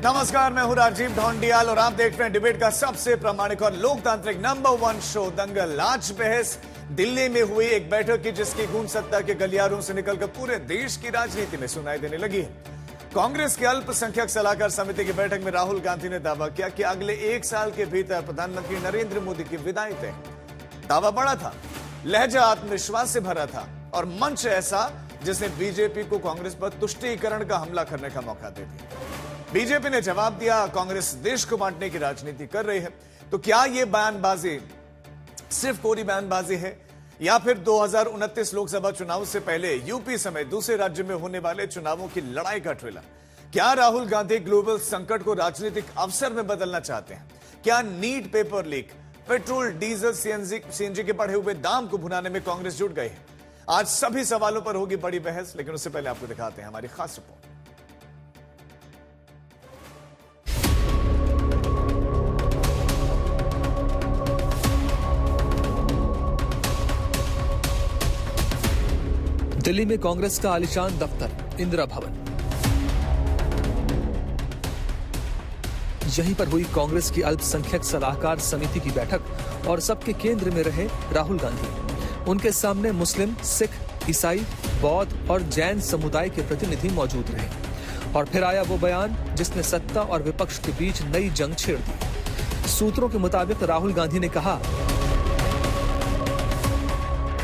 नमस्कार, मैं हूं राजीव ढोंडियाल और आप देख रहे हैं डिबेट का सबसे प्रामाणिक और लोकतांत्रिक नंबर 1 शो दंगल। आज बहस दिल्ली में हुई एक बैठक की जिसकी गूंज सत्ता के गलियारों से निकलकर पूरे देश की राजनीति में सुनाई देने लगी है। कांग्रेस के अल्पसंख्यक सलाहकार समिति की बैठक में राहुल गांधी ने दावा किया कि अगले 1 साल के भीतर प्रधानमंत्री नरेंद्र मोदी की विदाई तय। दावा बड़ा था, लहजा आत्मविश्वास से भरा था और मंच ऐसा जिसने बीजेपी को कांग्रेस पर तुष्टीकरण का हमला करने का मौका दे दिया। बीजेपी ने जवाब दिया, कांग्रेस देश को बांटने की राजनीति कर रही है। तो क्या यह बयानबाजी सिर्फ कोरी बयानबाजी है या फिर 2029 लोकसभा चुनाव से पहले यूपी समेत दूसरे राज्य में होने वाले चुनावों की लड़ाई का ट्रेलर? क्या राहुल गांधी ग्लोबल संकट को राजनीतिक अवसर में बदलना चाहते हैं? क्या NEET paper leak, petrol, diesel, CNG के बढ़े हुए दाम को भुनाने में कांग्रेस जुट गई है? आज सभी सवालों पर होगी बड़ी बहस, लेकिन उससे पहले आपको दिखाते हैं हमारी खास रिपोर्ट। दिल्ली में कांग्रेस का आलीशान दफ्तर इंदिरा भवन। यहीं पर हुई कांग्रेस की अल्पसंख्यक सलाहकार समिति की बैठक और सबके केंद्र में रहे राहुल गांधी। उनके सामने मुस्लिम, सिख, ईसाई, बौद्ध और जैन समुदाय के प्रतिनिधि मौजूद रहे। और फिर आया वो बयान जिसने सत्ता और विपक्ष के बीच नई जंग छेड़ दी। सूत्रों के मुताबिक राहुल गांधी ने कहा,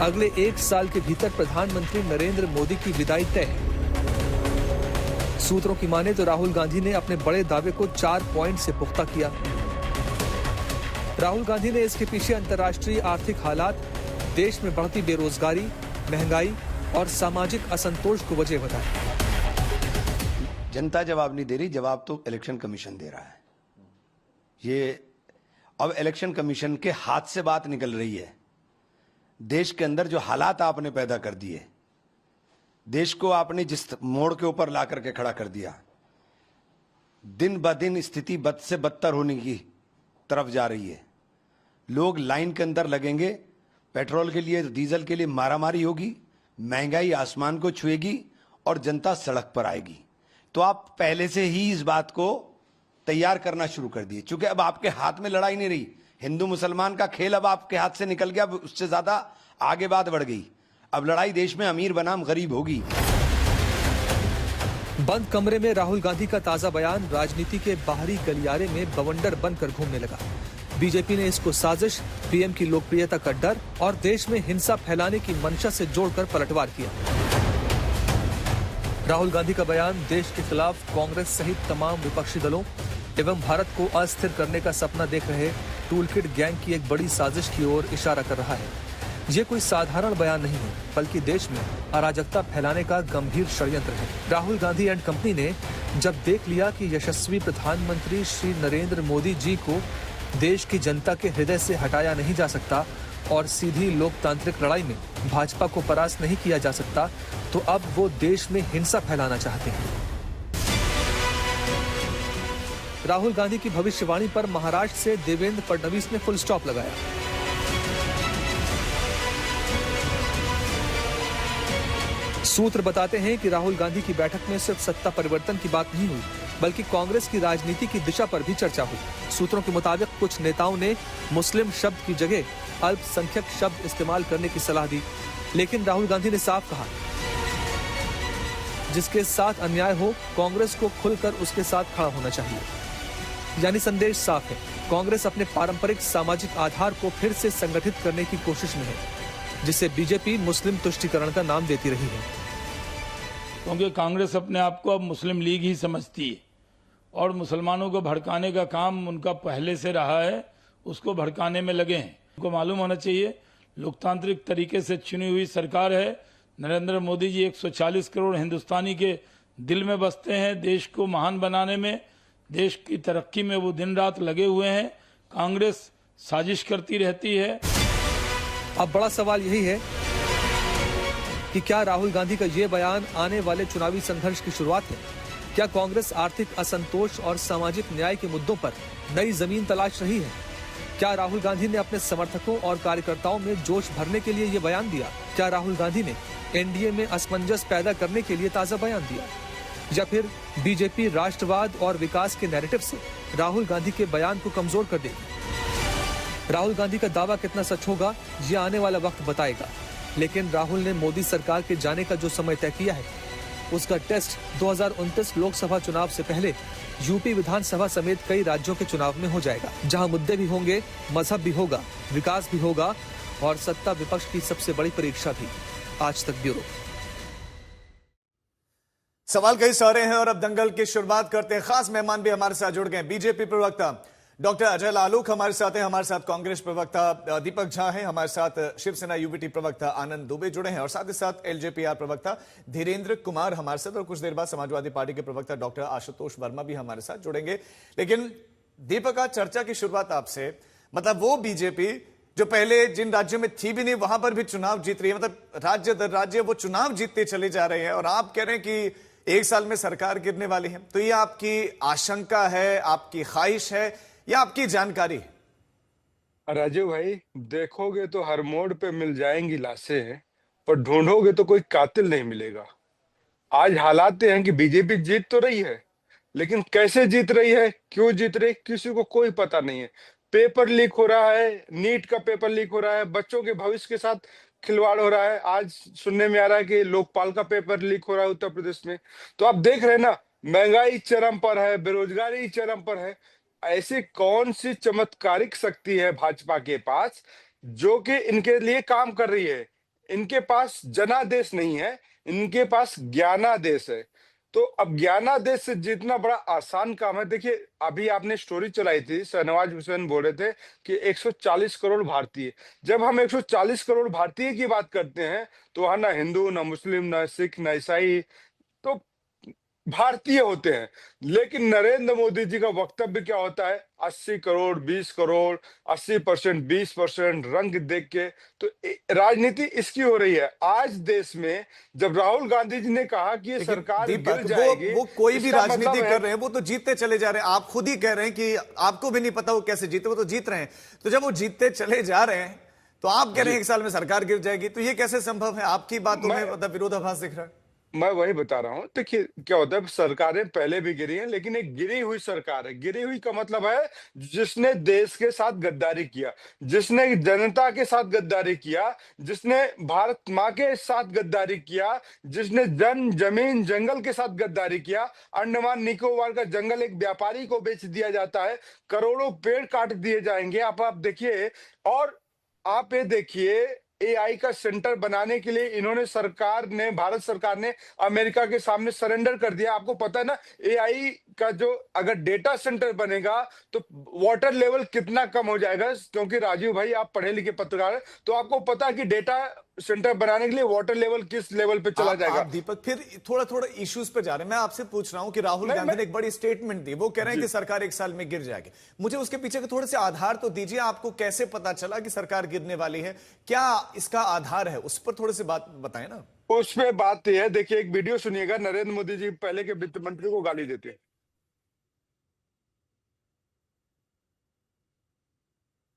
अगले 1 साल के भीतर प्रधानमंत्री नरेंद्र मोदी की विदाई तय है। सूत्रों की माने तो राहुल गांधी ने अपने बड़े दावे को 4 पॉइंट से पुख्ता किया। राहुल गांधी ने इसके पीछे अंतर्राष्ट्रीय आर्थिक हालात, देश में बढ़ती बेरोजगारी, महंगाई और सामाजिक असंतोष को वजह बताया। जनता जवाब नहीं दे रही, जवाब तो इलेक्शन कमीशन दे रहा है। ये अब इलेक्शन कमीशन के हाथ से बात निकल रही है। देश के अंदर जो हालात आपने पैदा कर दिए, देश को आपने जिस मोड़ के ऊपर ला करके खड़ा कर दिया, दिन ब दिन स्थिति बद से बदतर होने की तरफ जा रही है। लोग लाइन के अंदर लगेंगे, पेट्रोल के लिए, डीजल के लिए मारामारी होगी, महंगाई आसमान को छुएगी और जनता सड़क पर आएगी। तो आप पहले से ही इस बात को तैयार करना शुरू कर दिए, क्योंकि अब आपके हाथ में लड़ाई नहीं रही। हिंदू मुसलमान का खेल अब आपके हाथ से निकल गया, उससे ज्यादा आगे बात बढ़ गई। अब लड़ाई देश में अमीर बनाम गरीब होगी। बंद कमरे में राहुल गांधी का ताजा बयान राजनीति के बाहरी गलियारे में बवंडर बनकर घूमने लगा। बीजेपी ने इसको साजिश, पीएम की लोकप्रियता का डर और देश में हिंसा फैलाने की मंशा से जोड़कर पलटवार किया। राहुल गांधी का बयान देश के खिलाफ कांग्रेस सहित तमाम विपक्षी दलों एवं भारत को अस्थिर करने का सपना देख रहे टूलकिट गैंग की एक बड़ी साजिश की ओर इशारा कर रहा है। ये कोई साधारण बयान नहीं है, बल्कि देश में अराजकता फैलाने का गंभीर षड्यंत्र है। राहुल गांधी एंड कंपनी ने जब देख लिया कि यशस्वी प्रधानमंत्री श्री नरेंद्र मोदी जी को देश की जनता के हृदय से हटाया नहीं जा सकता और सीधी लोकतांत्रिक लड़ाई में भाजपा को परास्त नहीं किया जा सकता, तो अब वो देश में हिंसा फैलाना चाहते हैं। राहुल गांधी की भविष्यवाणी पर महाराष्ट्र से देवेंद्र फडणवीस ने फुल स्टॉप लगाया। सूत्र बताते हैं कि राहुल गांधी की बैठक में सिर्फ सत्ता परिवर्तन की बात नहीं हुई, बल्कि कांग्रेस की राजनीति की दिशा पर भी चर्चा हुई। सूत्रों के मुताबिक कुछ नेताओं ने मुस्लिम शब्द की जगह अल्पसंख्यक शब्द इस्तेमाल करने की सलाह दी, लेकिन राहुल गांधी ने साफ कहा, जिसके साथ अन्याय हो, कांग्रेस को खुलकर उसके साथ खड़ा होना चाहिए। यानी संदेश साफ है, कांग्रेस अपने पारंपरिक सामाजिक आधार को फिर से संगठित करने की कोशिश में है, जिसे बीजेपी मुस्लिम तुष्टीकरण का नाम देती रही है। क्योंकि कांग्रेस अपने आप को अब मुस्लिम लीग ही समझती है और मुसलमानों को भड़काने का काम उनका पहले से रहा है, उसको भड़काने में लगे हैं। उनको मालूम होना चाहिए, लोकतांत्रिक तरीके से चुनी हुई सरकार है। नरेंद्र मोदी जी 140 करोड़ हिंदुस्तानी के दिल में बसते हैं। देश को महान बनाने में, देश की तरक्की में वो दिन रात लगे हुए हैं। कांग्रेस साजिश करती रहती है। अब बड़ा सवाल यही है कि क्या राहुल गांधी का ये बयान आने वाले चुनावी संघर्ष की शुरुआत है? क्या कांग्रेस आर्थिक असंतोष और सामाजिक न्याय के मुद्दों पर नई जमीन तलाश रही है? क्या राहुल गांधी ने अपने समर्थकों और कार्यकर्ताओं में जोश भरने के लिए ये बयान दिया? क्या राहुल गांधी ने एनडीए में असमंजस पैदा करने के लिए ताजा बयान दिया? या फिर बीजेपी राष्ट्रवाद और विकास के नैरेटिव से राहुल गांधी के बयान को कमजोर कर देगी? राहुल गांधी का दावा कितना सच होगा ये आने वाला वक्त बताएगा, लेकिन राहुल ने मोदी सरकार के जाने का जो समय तय किया है उसका टेस्ट 2029 लोकसभा चुनाव से पहले यूपी विधानसभा समेत कई राज्यों के चुनाव में हो जाएगा, जहां मुद्दे भी होंगे, मजहब भी होगा, विकास भी होगा और सत्ता विपक्ष की सबसे बड़ी परीक्षा भी। आज तक ब्यूरो। सवाल कई सारे हैं और अब दंगल की शुरुआत करते हैं। खास मेहमान भी हमारे साथ जुड़ गए। बीजेपी प्रवक्ता डॉक्टर अजय लालूक हमारे साथ हैं, हमारे साथ कांग्रेस प्रवक्ता दीपक झा हैं, हमारे साथ शिवसेना यूबीटी प्रवक्ता आनंद दुबे जुड़े हैं और साथ ही साथ एलजेपीआर प्रवक्ता धीरेन्द्र कुमार हमारे साथ, और कुछ देर बाद समाजवादी पार्टी के प्रवक्ता डॉक्टर आशुतोष वर्मा भी हमारे साथ जुड़ेंगे। लेकिन दीपक, आज चर्चा की शुरुआत आपसे, मतलब वो बीजेपी जो पहले जिन राज्यों में थी भी नहीं वहां पर भी चुनाव जीत रही है, मतलब राज्य दर राज्य वो चुनाव जीतते चले जा रहे हैं, और आप कह रहे हैं कि एक साल में सरकार गिरने वाली है। तो ये आपकी आशंका है, आपकी ख्वाहिश है या आपकी जानकारी? राजीव भाई, देखोगे तो हर मोड़ पे मिल जाएंगी लाशें, पर ढूंढोगे तो कोई कातिल नहीं मिलेगा। आज हालात ये हैं कि बीजेपी जीत तो रही है, लेकिन कैसे जीत रही है, क्यों जीत रही है, किसी को कोई पता नहीं है। पेपर लीक हो रहा है, नीट का पेपर लीक हो रहा है, बच्चों के भविष्य के साथ खिलवाड़ हो रहा है। आज सुनने में आ रहा है कि लोकपाल का पेपर लीक हो रहा है उत्तर प्रदेश में। तो आप देख रहे हैं ना, महंगाई चरम पर है, बेरोजगारी चरम पर है। ऐसी कौन सी चमत्कारिक शक्ति है भाजपा के पास जो कि इनके लिए काम कर रही है? इनके पास जनादेश नहीं है, इनके पास ज्ञानादेश है। तो अब ज्ञानादेश से जीतना बड़ा आसान काम है। देखिए, अभी आपने स्टोरी चलाई थी, शहनवाज हुसैन बोल रहे थे कि 140 करोड़ भारतीय। जब हम 140 करोड़ भारतीय की बात करते हैं तो वहां ना हिंदू, ना मुस्लिम, ना सिख, ना ईसाई, तो भारतीय होते हैं। लेकिन नरेंद्र मोदी जी का वक्तव्य क्या होता है? 80 करोड़, 20 करोड़, 80%, 20% रंग देख के। तो राजनीति इसकी हो रही है आज देश में। जब राहुल गांधी जी ने कहा कि ये सरकार गिर जाएगी, वो कोई भी इसका राजनीति मतलब कर रहे हैं, वो तो जीतते चले जा रहे हैं। आप खुद ही कह रहे हैं कि आपको भी नहीं पता वो कैसे जीते, वो तो जीत रहे हैं। तो जब वो जीतते चले जा रहे हैं तो आप कह रहे हैं एक साल में सरकार गिर जाएगी, तो ये कैसे संभव है? आपकी बातों में मतलब विरोधाभास दिख रहा है। मैं वही बता रहा हूं। देखिए क्या होता है, सरकारें पहले भी गिरी हैं, लेकिन एक गिरी हुई सरकार है। गिरी हुई का मतलब है जिसने देश के साथ गद्दारी किया, जिसने जनता के साथ गद्दारी किया, जिसने भारत माँ के साथ गद्दारी किया, जिसने जमीन जंगल के साथ गद्दारी किया। अंडमान निकोबार का जंगल एक व्यापारी को बेच दिया जाता है, करोड़ों पेड़ काट दिए जाएंगे। आप देखिए, और आप ये देखिए, एआई का सेंटर बनाने के लिए इन्होंने भारत सरकार ने अमेरिका के सामने सरेंडर कर दिया। आपको पता है ना, एआई का जो अगर डेटा सेंटर बनेगा तो वाटर लेवल कितना कम हो जाएगा। क्योंकि राजीव भाई, आप पढ़े लिखे पत्रकार हैं, तो आपको पता है कि डेटा सेंटर बनाने के लिए वाटर लेवल किस लेवल पे चला जाएगा। आप दीपक फिर थोड़ा इश्यूज पे जा रहे हैं। मैं आपसे पूछ रहा हूं कि राहुल गांधी ने एक बड़ी स्टेटमेंट दी, वो कह रहे हैं कि सरकार एक साल में गिर जाएगी। मुझे उसके पीछे के थोड़े से आधार तो दीजिए। आपको कैसे पता चला कि सरकार गिरने वाली है? क्या इसका आधार है? उस पर थोड़ी सी बात बताएं ना। उसमें बात यह है, देखिए एक वीडियो सुनिएगा। नरेंद्र मोदी जी पहले के वित्त मंत्री को गाली देते हैं।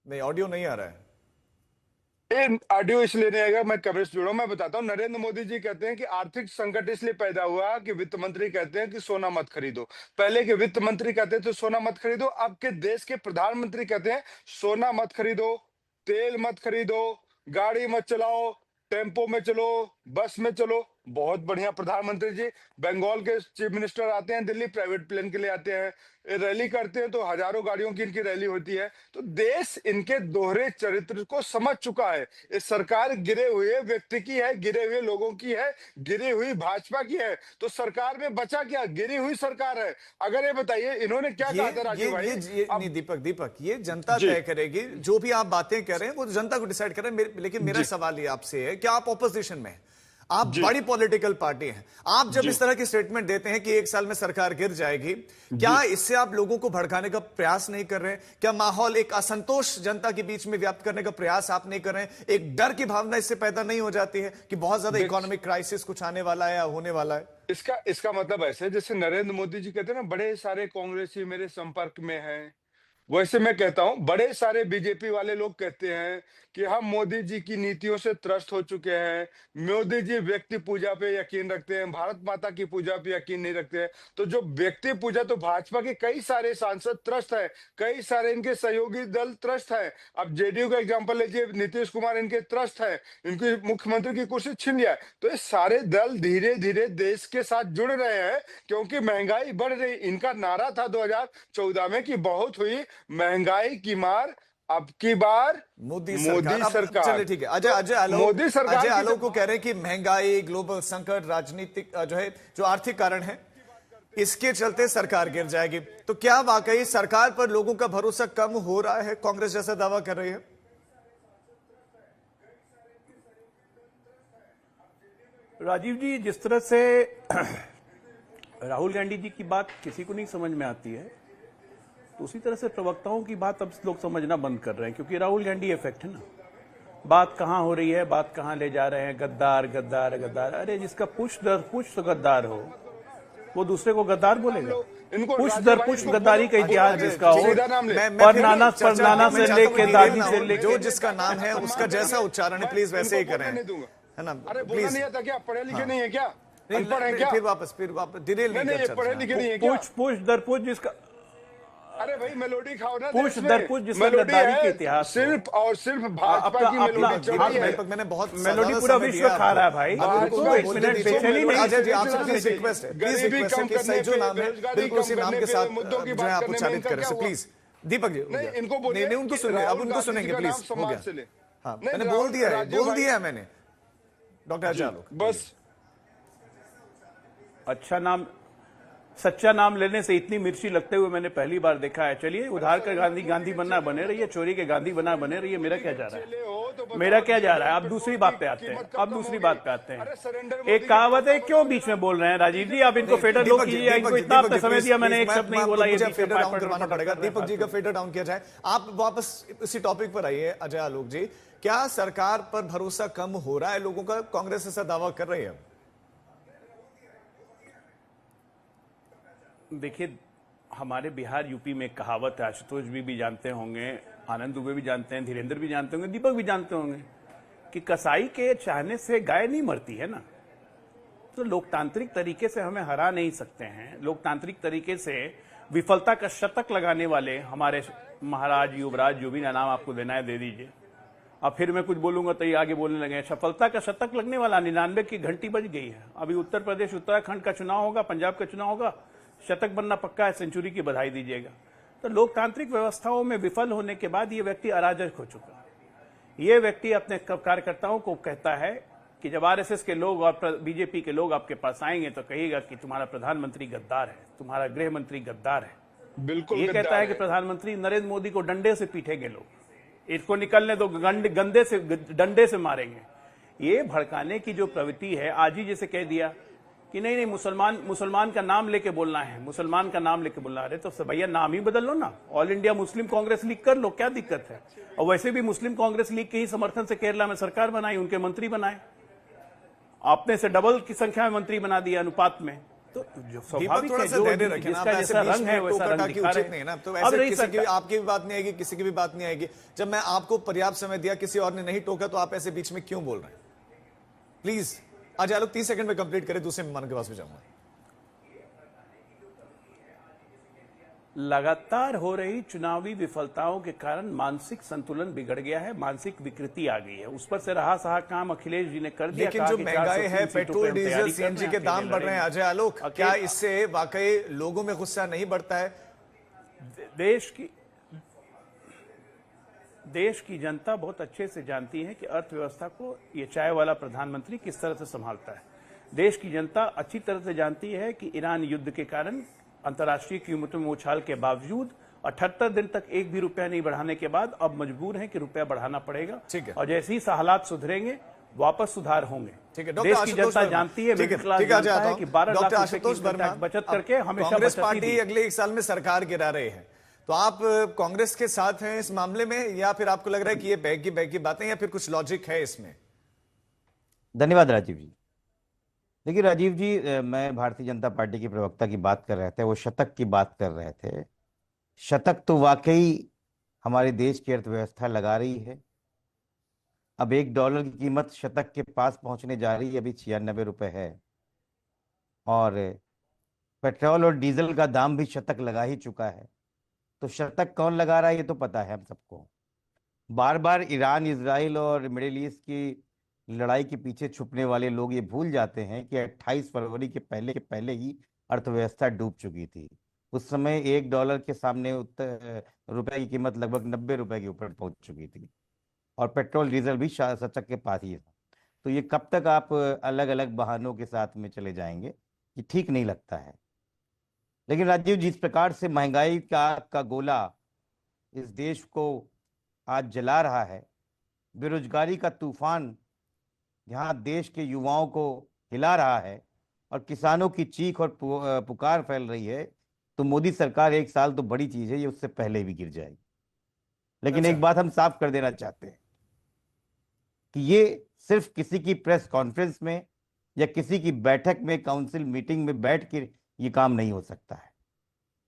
नहीं, ऑडियो नहीं आ रहा है। ऑडियो इसलिए नहीं आएगा, मैं कवरेज से जुड़ा हूं। मैं बताता हूं, नरेंद्र मोदी जी कहते हैं कि आर्थिक संकट इसलिए पैदा हुआ कि वित्त मंत्री कहते हैं कि सोना मत खरीदो। पहले के वित्त मंत्री कहते थे सोना मत खरीदो, अब के देश के प्रधानमंत्री कहते हैं सोना मत खरीदो, तेल मत खरीदो, गाड़ी मत चलाओ, टेम्पो में चलो, बस में चलो। बहुत बढ़िया प्रधानमंत्री जी। बंगाल के चीफ मिनिस्टर आते हैं दिल्ली, प्राइवेट प्लेन के लिए आते हैं, रैली करते हैं तो हजारों गाड़ियों की इनकी रैली होती है। तो देश इनके दोहरे चरित्र को समझ चुका है। इस सरकार गिरे हुए व्यक्ति की है, गिरे हुए लोगों की है, गिरी हुई भाजपा की है। तो सरकार में बचा क्या? गिरी हुई सरकार है। अगर ये बताइए इन्होंने क्या कहा था राजीव भाई? नहीं दीपक, ये जनता तय करेगी। जो भी आप बातें कर रहे हैं वो जनता को डिसाइड कर रहे हैं। लेकिन मेरा सवाल ये आपसे है कि आप ऑपोजिशन में हैं, आप बड़ी पॉलिटिकल पार्टी हैं, आप जब इस तरह की स्टेटमेंट देते हैं कि एक साल में सरकार गिर जाएगी, क्या इससे आप लोगों को भड़काने का प्रयास नहीं कर रहे हैं? क्या माहौल, एक असंतोष जनता के बीच में व्याप्त करने का प्रयास आप नहीं कर रहे हैं? एक डर की भावना इससे पैदा नहीं हो जाती है कि बहुत ज्यादा इकोनॉमिक क्राइसिस कुछ आने वाला है या होने वाला है? इसका मतलब ऐसे, जैसे नरेंद्र मोदी जी कहते हैं ना, बड़े सारे कांग्रेसी मेरे संपर्क में हैं, वैसे मैं कहता हूं, बड़े सारे बीजेपी वाले लोग कहते हैं कि हम मोदी जी की नीतियों से त्रस्त हो चुके हैं, मोदी जी व्यक्ति पूजा पे यकीन रखते हैं, भारत माता की पूजा पे यकीन नहीं रखते हैं। तो जो व्यक्ति पूजा, तो भाजपा के कई सारे सांसद त्रस्त है, कई सारे इनके सहयोगी दल त्रस्त है। अब जेडीयू का एग्जांपल लीजिए, नीतीश कुमार इनके त्रस्त है, इनकी मुख्यमंत्री की कुर्सी छीन लिया है। तो ये सारे दल धीरे धीरे देश के साथ जुड़ रहे हैं, क्योंकि महंगाई बढ़ रही। इनका नारा था 2014 में कि बहुत हुई महंगाई की मार, अब की बार मोदी मोदी अब सरकार। चलिए ठीक है, अजय अजय आलोक मोदी सरकार अजय की आलोक तो- को कह रहे हैं कि महंगाई, ग्लोबल संकट, राजनीतिक जो है, जो आर्थिक कारण है, इसके चलते सरकार गिर जाएगी। तो क्या वाकई सरकार पर लोगों का भरोसा कम हो रहा है? कांग्रेस जैसा दावा कर रही है। राजीव जी, जिस तरह से राहुल गांधी जी की बात किसी को नहीं समझ में आती है, तो उसी तरह से प्रवक्ताओं की बात अब लोग समझना बंद कर रहे हैं, क्योंकि राहुल गांधी इफेक्ट है ना। बात कहां हो रही है, बात कहां ले जा रहे हैं, गद्दार गद्दार गद्दार। अरे जिसका पुष्ट दर पुष्ट गद्दार हो, वो दूसरे को गद्दार बोलेगा? इनको पुष्ट राज्य दर भाई पुष्ट इनको गद्दारी का इतिहास बोलो, जिसका हो, सीधा नाम ले। परनाना मैं से चाहता लेके हूं दादी डिटेल से ना हो, लेके जो जिसका नाम है उसका जैसा उच्चारण है, प्लीज वैसे ही इनको करें, बोलने नहीं दूंगा। है ना? अरे बोला प्लीज नहीं आता क्या? पढ़े लिखे नहीं है क्या? अनपढ़ है क्या? फिर वापस डिटेल नहीं नहीं नहीं, कर पढ़े सकते। लिखे नहीं है क्या? पुष्ट दर पुष्ट जिसका अरे भाई मेलोडी खाओ ना, पुष्ट देश दर में। पुष्ट जिसमें मेलोडी गद्दारी है, के इतिहास हो। सिर्फ और सिर्फ भाजपा की मेलोडी चल रही है। दीपक, मैंने बहुत मेलोडी ज्यादा पूरा समय विश्व दिया खा रहा है आपको। भाई। अब बिल्कुल तो मैं एक बोलने मिनट दीजिए। बेचैनी नहीं। अजय जी, आपसे प्लीज रिक्वेस्ट है गरीबी कम कि करने जो पे, नाम है बेरोजगारी बिल्कुल उसी कम नाम करने के पे, साथ मुद्दों की जो है बात आप करने में उच्चारित इनका करें। क्या हुआ? प्लीज दीपक जी, हो नहीं, गया। इनको बोलिए नहीं उनको कि सुनिए, अब राहुल उनको गांधी सुनेंगे जी का प्लीज। नाम हो समाज गया। से ले। हाँ, नहीं, मैंने राहुल- बोल दिया है, राजीव बोल भाई- दिया है मैंने। डॉक्टर अजय आलोक, बस अच्छा नाम, सच्चा नाम लेने से इतनी मिर्ची लगते हुए मैंने पहली बार देखा है। चलिए, उधार का गांधी गांधी बनना बने रहिए, चोरी के गांधी बना बने रहिए। मेरा क्या जा रहा है? मेरा क्या जा रहा है? अब दूसरी बात पे आते हैं। अब दूसरी बात पे आते हैं। एक कहावत है, क्यों बीच में बोल रहे हैं राजीव जी? आप इनको फेडर लो कीजिए। इनको इतना आपने समय दिया, मैंने एक शब्द नहीं बोला। ये फेडर डाउन करवाना पड़ेगा। दीपक जी का फेडर डाउन किया जाए। आप वापस इसी टॉपिक पर आइए अजय आलोक जी। क्या सरकार पर भरोसा कम हो रहा है लोगों का? कांग्रेस ऐसा दावा कर रही है। देखिए, हमारे बिहार यूपी में एक कहावत है, आशुतोष भी जानते होंगे, आनंद दुबे भी जानते हैं, धीरेन्द्र भी जानते होंगे, दीपक भी जानते होंगे, कि कसाई के चाहने से गाय नहीं मरती है ना। तो लोकतांत्रिक तरीके से हमें हरा नहीं सकते हैं। लोकतांत्रिक तरीके से विफलता का शतक लगाने वाले हमारे महाराज, युवराज, जो भी नाम आपको देना है दे दीजिए। अब फिर मैं कुछ बोलूंगा तो ये आगे बोलने लगे। सफलता का शतक लगने वाला 99 की घंटी बज गई है। अभी उत्तर प्रदेश, उत्तराखंड का चुनाव होगा, पंजाब का चुनाव होगा, शतक बनना पक्का है, सेंचुरी की बधाई दीजिएगा। तो लोकतांत्रिक व्यवस्थाओं में विफल होने के बाद ये व्यक्ति अराजक हो चुका है। ये व्यक्ति अपने कार्यकर्ताओं को कहता है कि जब आरएसएस के लोग और बीजेपी के लोग आपके पास आएंगे तो कहिएगा कि तुम्हारा प्रधानमंत्री गद्दार है, तुम्हारा गृह मंत्री गद्दार है। बिल्कुल ये कहता है कि प्रधानमंत्री नरेंद्र मोदी को डंडे से पीटेंगे लोग, इसको निकलने दो, गंदे से डंडे से मारेंगे। ये भड़काने की जो प्रवृत्ति है, आज ही जैसे कह दिया कि नहीं मुसलमान का नाम लेके बोलना है, मुसलमान का नाम लेके बोलना है। तो भैया नाम ही बदल लो ना, all India Muslim Congress league कर लो, क्या दिक्कत है? और वैसे भी मुस्लिम कांग्रेस लीग के ही समर्थन से केरला में सरकार बनाई, उनके मंत्री बनाए, आपने से डबल की संख्या में मंत्री बना दिया अनुपात में। तो जो स्वाभाविक है, जो जिसका जैसा रंग है वैसा रंग दिखा रहे हैं। तो ऐसे किसी की आपकी भी बात नहीं आएगी, किसी की भी बात नहीं आएगी। जब मैं आपको पर्याप्त समय दिया, किसी और ने नहीं टोका, तो आप ऐसे बीच में क्यों बोल रहे हैं? प्लीज आज आलोक 30 सेकंड में कंप्लीट करें, दूसरे मेहमान के पास भी जाऊंगा। लगातार हो रही चुनावी विफलताओं के कारण मानसिक संतुलन बिगड़ गया है, मानसिक विकृति आ गई है। उस पर से रहा सहा काम अखिलेश जी ने कर दिया। लेकिन जो महंगाई है, पेट्रोल डीजल सीएनजी के दाम बढ़ रहे हैं अजय आलोक, क्या इससे वाकई लोगों में गुस्सा नहीं बढ़ता है? देश की जनता बहुत अच्छे से जानती है कि अर्थव्यवस्था को ये चाय वाला प्रधानमंत्री किस तरह से संभालता है। देश की जनता अच्छी तरह से जानती है कि ईरान युद्ध के कारण अंतर्राष्ट्रीय कीमतों में उछाल के बावजूद 78 दिन तक एक भी रुपया नहीं बढ़ाने के बाद अब मजबूर है कि रुपया बढ़ाना पड़ेगा। और जैसे ही हालात सुधरेंगे वापस सुधार होंगे। देश की जनता जानती है, मिडिल क्लास जानता है कि 12 लाख रुपए की बचत करके हमेशा कांग्रेस पार्टी अगले 1 साल में सरकार गिरा रही है, तो आप कांग्रेस के साथ हैं इस मामले में, या फिर आपको लग रहा है कि ये बैग की बातें, या फिर कुछ लॉजिक है इसमें? धन्यवाद राजीव जी। देखिए राजीव जी, मैं भारतीय जनता पार्टी के प्रवक्ता की बात कर रहे थे, वो शतक की बात कर रहे थे। शतक तो वाकई हमारे देश की अर्थव्यवस्था लगा रही है। अब $1 की कीमत शतक के पास पहुंचने जा रही है, अभी 96 रुपए है। और पेट्रोल और डीजल का दाम भी शतक लगा ही चुका है। तो शतक कौन लगा रहा है ये तो पता है हम सबको। बार बार ईरान, इजराइल और मिडिल ईस्ट की लड़ाई के पीछे छुपने वाले लोग ये भूल जाते हैं कि 28 फरवरी के पहले ही अर्थव्यवस्था डूब चुकी थी। उस समय $1 के सामने रुपए की कीमत लगभग 90 रुपए के ऊपर पहुंच चुकी थी और पेट्रोल डीजल भी शतक के पास ही था। तो ये कब तक आप अलग अलग बहानों के साथ में चले जाएंगे, ये ठीक नहीं लगता है। लेकिन राजीव, जिस प्रकार से महंगाई का गोला इस देश को आज जला रहा है, बेरोजगारी का तूफान जहां देश के युवाओं को हिला रहा है और किसानों की चीख और पुकार फैल रही है, तो मोदी सरकार 1 साल तो बड़ी चीज है, ये उससे पहले भी गिर जाएगी। लेकिन एक बात हम साफ कर देना चाहते हैं कि ये सिर्फ किसी की प्रेस कॉन्फ्रेंस में या किसी की बैठक में, काउंसिल मीटिंग में बैठ के ये काम नहीं हो सकता है।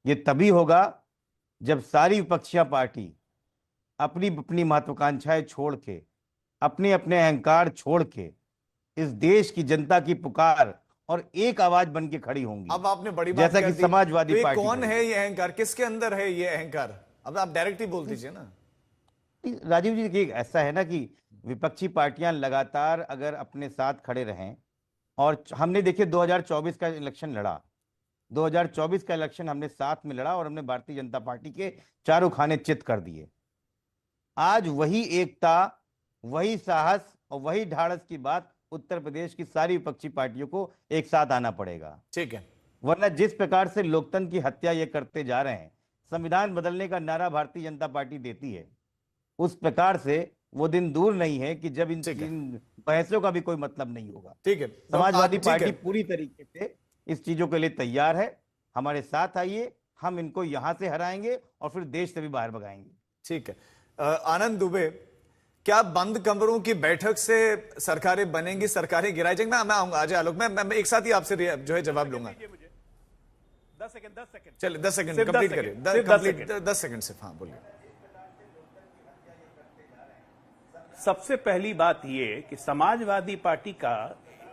ये तभी होगा जब सारी विपक्षी पार्टी अपनी अपनी महत्वाकांक्षाएं छोड़ के, अपने अपने अहंकार छोड़ के इस देश की जनता की पुकार और एक आवाज बन के खड़ी होंगी। अब आपने बड़ी बात जैसा कह कि दी। समाजवादी तो ये पार्टी कौन है ये अहंकार, किसके अंदर है ये अहंकार? अब आप डायरेक्ट ही बोल दीजिए ना। राजीव जी, देखिए ऐसा है ना कि विपक्षी पार्टियां लगातार अगर अपने साथ खड़े रहें, और हमने देखिए 2024 का इलेक्शन लड़ा, 2024 का इलेक्शन हमने साथ में लड़ा और हमने भारतीय जनता पार्टी के चारों खाने चित कर दिए। आज वही एकता, वही साहस और वही ढाढ़स की बात उत्तर प्रदेश की सारी विपक्षी पार्टियों को एक साथ आना पड़ेगा। ठीक है। वरना जिस प्रकार से लोकतंत्र की हत्या ये करते जा रहे हैं, संविधान बदलने का नारा भारतीय जनता पार्टी देती है, उस प्रकार से वो दिन दूर नहीं है कि जब इन बहसों का भी कोई मतलब नहीं होगा। ठीक है। समाजवादी ठीक पार्टी है। पूरी तरीके से इस चीजों के लिए तैयार है। हमारे साथ आइए, हम इनको यहां से हराएंगे और फिर देश से भी बाहर भगाएंगे। ठीक है। आनंद दुबे, क्या बंद कमरों की बैठक से सरकारें बनेंगी, सरकारें गिराई जाएंगी? मैं आऊंगा, अजय आलोक, मैं एक साथ ही आपसे जो है जवाब लूंगा। 10 सेकंड चलिए 10 सेकंड सिर्फ 10 कंप्लीट सेकंड, करिए। सिर्फ 10 सेकंड। 10 सेकंड सिर्फ, हाँ बोलिए। सबसे पहली बात यह कि समाजवादी पार्टी का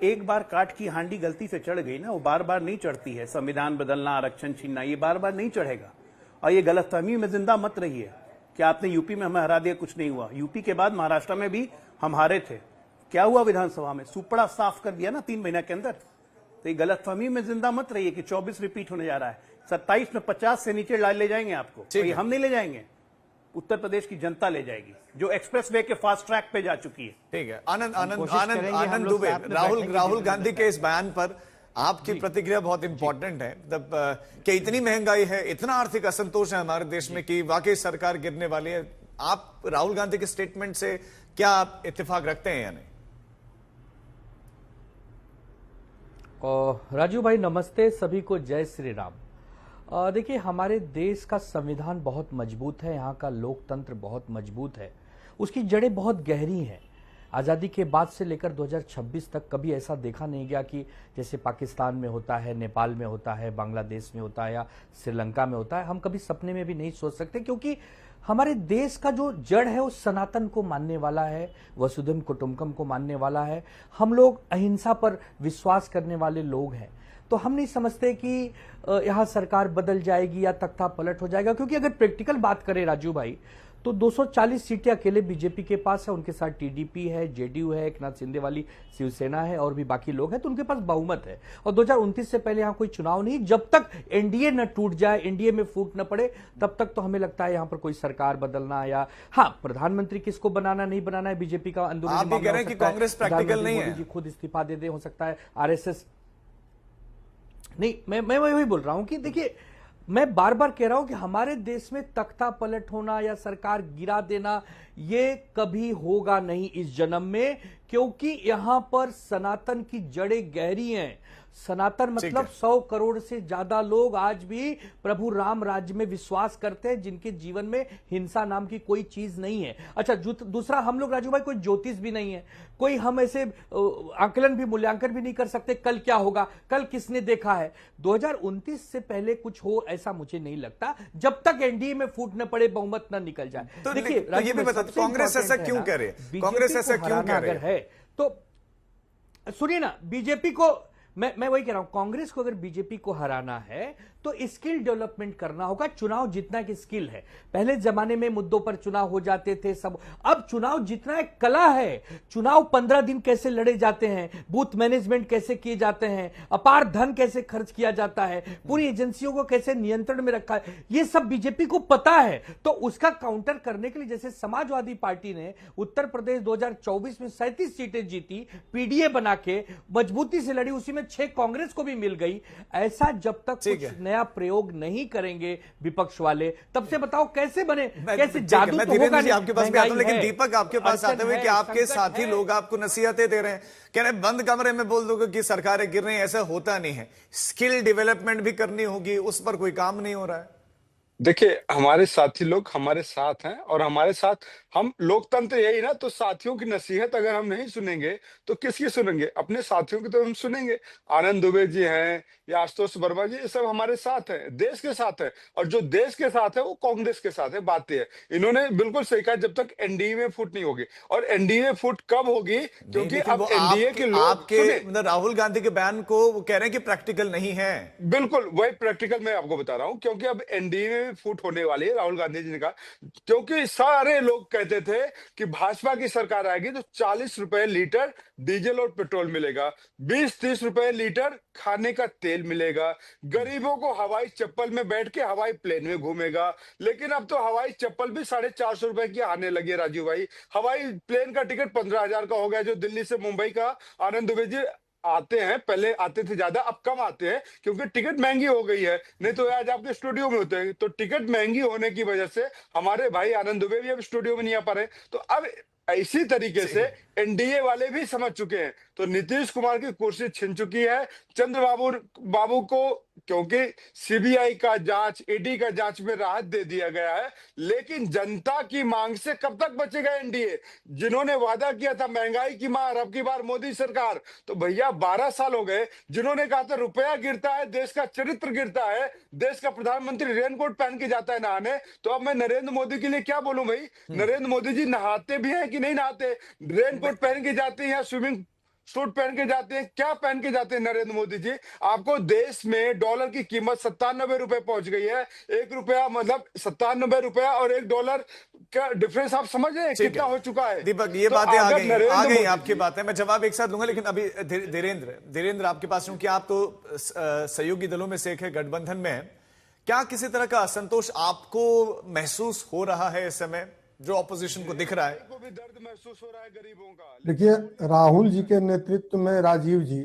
एक बार काट की हांडी गलती से चढ़ गई ना, वो बार बार नहीं चढ़ती है। संविधान बदलना, आरक्षण छीनना, ये बार बार नहीं चढ़ेगा। और ये गलतफहमी में जिंदा मत रहिए कि आपने यूपी में हमें हरा दिया, कुछ नहीं हुआ। यूपी के बाद महाराष्ट्र में भी हम हारे थे, क्या हुआ? विधानसभा में सुपड़ा साफ कर दिया ना 3 महीने के अंदर। तो ये गलतफहमी में जिंदा मत रहिए कि 24 रिपीट होने जा रहा है। 27 में 50 से नीचे ले जाएंगे आपको। तो ये हम नहीं ले जाएंगे, उत्तर प्रदेश की जनता ले जाएगी, जो एक्सप्रेस वे के फास्ट ट्रैक पे जा चुकी है। ठीक है। आनंद दुबे, राहुल गांधी के इस बयान पर आपकी प्रतिक्रिया बहुत इंपॉर्टेंट है। मतलब कि इतनी महंगाई है, इतना आर्थिक असंतोष है हमारे देश में कि वाकई सरकार गिरने वाली है। आप राहुल गांधी के स्टेटमेंट से क्या आप इत्तेफाक रखते हैं या नहीं? राजू भाई नमस्ते, सभी को जय श्री राम। देखिए, हमारे देश का संविधान बहुत मजबूत है, यहाँ का लोकतंत्र बहुत मजबूत है, उसकी जड़ें बहुत गहरी हैं। आज़ादी के बाद से लेकर 2026 तक कभी ऐसा देखा नहीं गया कि जैसे पाकिस्तान में होता है, नेपाल में होता है, बांग्लादेश में होता है या श्रीलंका में होता है। हम कभी सपने में भी नहीं सोच सकते, क्योंकि हमारे देश का जो जड़ है वो सनातन को मानने वाला है, वसुधैव कुटुंबकम को मानने वाला है। हम लोग अहिंसा पर विश्वास करने वाले लोग हैं। तो हम नहीं समझते कि यहाँ सरकार बदल जाएगी या तख्ता पलट हो जाएगा, क्योंकि अगर प्रैक्टिकल बात करें राजू भाई, तो 240 सीटें अकेले बीजेपी के पास है, उनके साथ टीडीपी है, जेडीयू है, एकनाथ शिंदे वाली शिवसेना है और भी बाकी लोग हैं, तो उनके पास बहुमत है। और 2029 से पहले यहाँ कोई चुनाव नहीं। जब तक एनडीए न टूट जाए, एनडीए में फूट न पड़े, तब तक तो हमें लगता है यहाँ पर कोई सरकार बदलना या हाँ प्रधानमंत्री किसको बनाना नहीं बनाना है बीजेपी का अंदरूनी आप भी कह रहे हैं कि कांग्रेस प्रैक्टिकल नहीं है, खुद इस्तीफा दे दे, हो सकता है आरएसएस नहीं। मैं वही बोल रहा हूं कि देखिए, मैं बार बार कह रहा हूं कि हमारे देश में तख्ता पलट होना या सरकार गिरा देना ये कभी होगा नहीं इस जन्म में, क्योंकि यहां पर सनातन की जड़ें गहरी हैं। सनातन मतलब 100 करोड़ से ज्यादा लोग आज भी प्रभु राम राज्य में विश्वास करते हैं, जिनके जीवन में हिंसा नाम की कोई चीज नहीं है। अच्छा, दूसरा, हम लोग राजू भाई कोई ज्योतिष भी नहीं है, कोई हम ऐसे आकलन भी मूल्यांकन भी नहीं कर सकते कल क्या होगा, कल किसने देखा है। 2029 से पहले कुछ हो ऐसा मुझे नहीं लगता, जब तक एनडीए में फूट न पड़े, बहुमत न निकल जाए। तो देखिए तो ये भी बता, कांग्रेस ऐसा क्यों करे, कांग्रेस ऐसा क्यों कह रही है? तो सुनिए ना, बीजेपी को मैं वही कह रहा हूं, कांग्रेस को अगर बीजेपी को हराना है तो स्किल डेवलपमेंट करना होगा। चुनाव जीतना एक स्किल है। पहले जमाने में मुद्दों पर चुनाव हो जाते थे सब, अब चुनाव जीतना एक कला है। चुनाव 15 दिन कैसे लड़े जाते हैं, बूथ मैनेजमेंट कैसे किए जाते हैं, अपार धन कैसे खर्च किया जाता है, पूरी एजेंसियों को कैसे नियंत्रण में रखा है, ये सब बीजेपी को पता है। तो उसका काउंटर करने के लिए जैसे समाजवादी पार्टी ने उत्तर प्रदेश 2024 में 37 सीटें जीती, पीडीए बना के मजबूती से लड़ी, उसी में 6 कांग्रेस को भी मिल गई। ऐसा जब तक कुछ नया प्रयोग नहीं करेंगे विपक्ष वाले, तब से बताओ कैसे बने, कैसे जादू तो होगा नहीं। आपके पास भी आता हूं, लेकिन दीपक आपके पास आते हुए कि आपके साथी लोग आपको नसीहतें दे रहे हैं, कह रहे हैं बंद कमरे में बोल दोगे कि सरकारें गिर रही हैं, ऐसा होता नहीं है, स्किल डेवलपमेंट भी करनी होगी, उस पर कोई काम नहीं हो रहा है। देखिए, हमारे साथी लोग हमारे साथ हैं और हमारे साथ हम, लोकतंत्र यही ना, तो साथियों की नसीहत अगर हम नहीं सुनेंगे तो किसकी सुनेंगे? अपने साथियों की तो हम सुनेंगे। आनंद दुबे जी हैं या आशुतोष वर्मा जी, ये सब हमारे साथ हैं, देश के साथ है, और जो देश के साथ है वो कांग्रेस के साथ है। बात यह है, इन्होंने बिल्कुल सही कहा, जब तक एनडीए में फूट नहीं होगी। और एनडीए में फूट कब होगी? क्योंकि अब एनडीए के लोग, आपके मतलब राहुल गांधी के बयान को वो कह रहे हैं कि प्रैक्टिकल नहीं है। बिल्कुल वही प्रैक्टिकल मैं आपको बता रहा हूं, क्योंकि अब एनडीए में फूट होने वाली है। राहुल गांधी जी ने कहा, क्योंकि सारे लोग कहते थे कि भाजपा की सरकार आएगी तो 40 रुपए लीटर डीजल और पेट्रोल मिलेगा, 20-30 रुपए लीटर खाने का तेल मिलेगा, गरीबों को हवाई चप्पल में बैठ के हवाई प्लेन में घूमेगा। लेकिन अब तो हवाई चप्पल भी 450 रुपए की आने लगी है राजीव भाई। हवाई प्लेन का टिकट 15,000 का हो गया, जो दिल्ली से मुंबई का। आनंद दुबे जी आते हैं, पहले आते थे ज्यादा, अब कम आते हैं क्योंकि टिकट महंगी हो गई है, नहीं तो आज आपके स्टूडियो में होते हैं। तो टिकट महंगी होने की वजह से हमारे भाई आनंद दुबे भी अब स्टूडियो में नहीं आ पा रहे। तो अब इसी तरीके से एनडीए वाले भी समझ चुके हैं, तो नीतीश कुमार की कुर्सी छिन चुकी है। चंद्रबाबू बाबू को क्योंकि सीबीआई का जांच, ईडी का जांच में राहत दे दिया गया है, लेकिन जनता की मांग से कब तक बचेगा एनडीए? जिन्होंने वादा किया था महंगाई की मार, अब की बार मोदी सरकार, तो भैया 12 साल हो गए। जिन्होंने कहा था रुपया गिरता है, देश का चरित्र गिरता है, देश का प्रधानमंत्री रेनकोट पहन के जाता है नहाने, तो अब मैं नरेंद्र मोदी के लिए क्या बोलूं भाई? नरेंद्र मोदी जी नहाते भी हैं कि नहीं नहाते? रेनकोट पहन के जाते हैं या स्विमिंग सूट पहन के जाते हैं? क्या पहन के जाते हैं नरेंद्र मोदी जी? आपको देश में डॉलर की कीमत 97 रुपए पहुंच गई है। 1 रुपया मतलब 97 रुपया और $1 का डिफरेंस आप समझ रहे हैं कितना हो चुका है? दीपक, ये तो बातें आ गई आपकी जी, बातें, मैं जवाब एक साथ लूंगा, लेकिन अभी धीरेन्द्र आपके पास हूं कि आप तो सहयोगी दलों में से एक है, गठबंधन में है, क्या किसी तरह का असंतोष आपको महसूस हो रहा है इस समय, जो ऑपोजिशन को दिख रहा है? को भी दर्द महसूस हो रहा है गरीबों का। देखिए, राहुल जी के नेतृत्व में राजीव जी,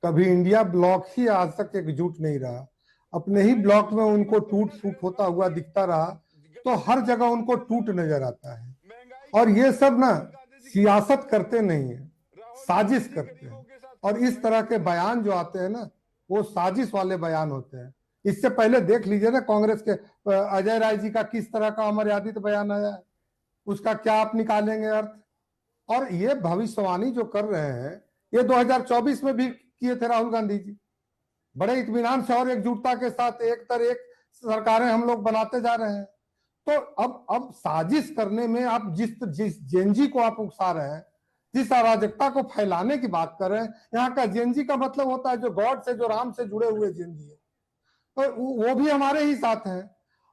कभी इंडिया ब्लॉक ही आज तक एकजुट नहीं रहा। अपने ही ब्लॉक में उनको टूट फूट होता हुआ दिखता रहा, तो हर जगह उनको टूट नजर आता है। और ये सब ना सियासत करते नहीं है, साजिश करते हैं। और इस तरह के बयान जो आते हैं ना, वो साजिश वाले बयान होते हैं। इससे पहले देख लीजिए ना, कांग्रेस के अजय राय जी का किस तरह का अमर्यादित बयान आया है, उसका क्या आप निकालेंगे अर्थ? और ये भविष्यवाणी जो कर रहे हैं, ये 2024 में भी किए थे राहुल गांधी जी, बड़े इत्मीनान से और एकजुटता के साथ एक तर एक सरकारें हम लोग बनाते जा रहे हैं। तो अब साजिश करने में आप जिस जेनजी को आप उकसा रहे हैं, जिस अराजकता को फैलाने की बात कर रहे हैं, यहाँ का जेनजी का मतलब होता है जो गॉड से, जो राम से जुड़े हुए जेनजी है, तो वो भी हमारे ही साथ हैं।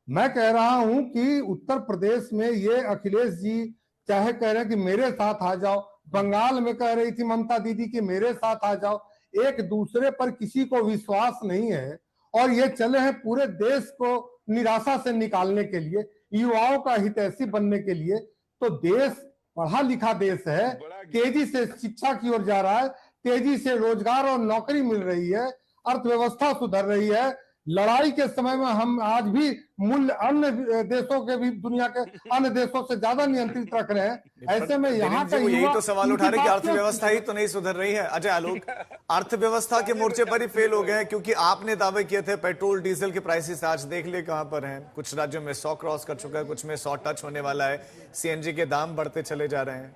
मैं कह रहा हूं कि उत्तर प्रदेश में ये अखिलेश जी चाहे कह रहे हैं कि मेरे साथ आ जाओ, बंगाल में कह रही थी ममता दीदी कि मेरे साथ आ जाओ, एक दूसरे पर किसी को विश्वास नहीं है और ये चले हैं पूरे देश को निराशा से निकालने के लिए, युवाओं का हितैषी बनने के लिए। तो देश पढ़ा लिखा देश है, तेजी से शिक्षा की ओर जा रहा है, तेजी से रोजगार और नौकरी मिल रही है, अर्थव्यवस्था सुधर रही है, लड़ाई के समय में हम आज भी मूल्य अन्य देशों के भी, दुनिया के अन्य देशों से ज्यादा नियंत्रित रख रहे हैं। ऐसे में यहाँ का यही तो सवाल उठा रहे कि इनकी बात अर्थव्यवस्था ही तो नहीं सुधर रही है। अजय आलोक, अर्थव्यवस्था के मोर्चे पर ही फेल हो गए हैं, क्योंकि आपने दावे किए थे पेट्रोल डीजल के प्राइसेस आज देख लिए कहां पर हैं। कुछ राज्यों में 100 क्रॉस कर चुका है, कुछ में 100 टच होने वाला है। सीएनजी के दाम बढ़ते चले जा रहे हैं।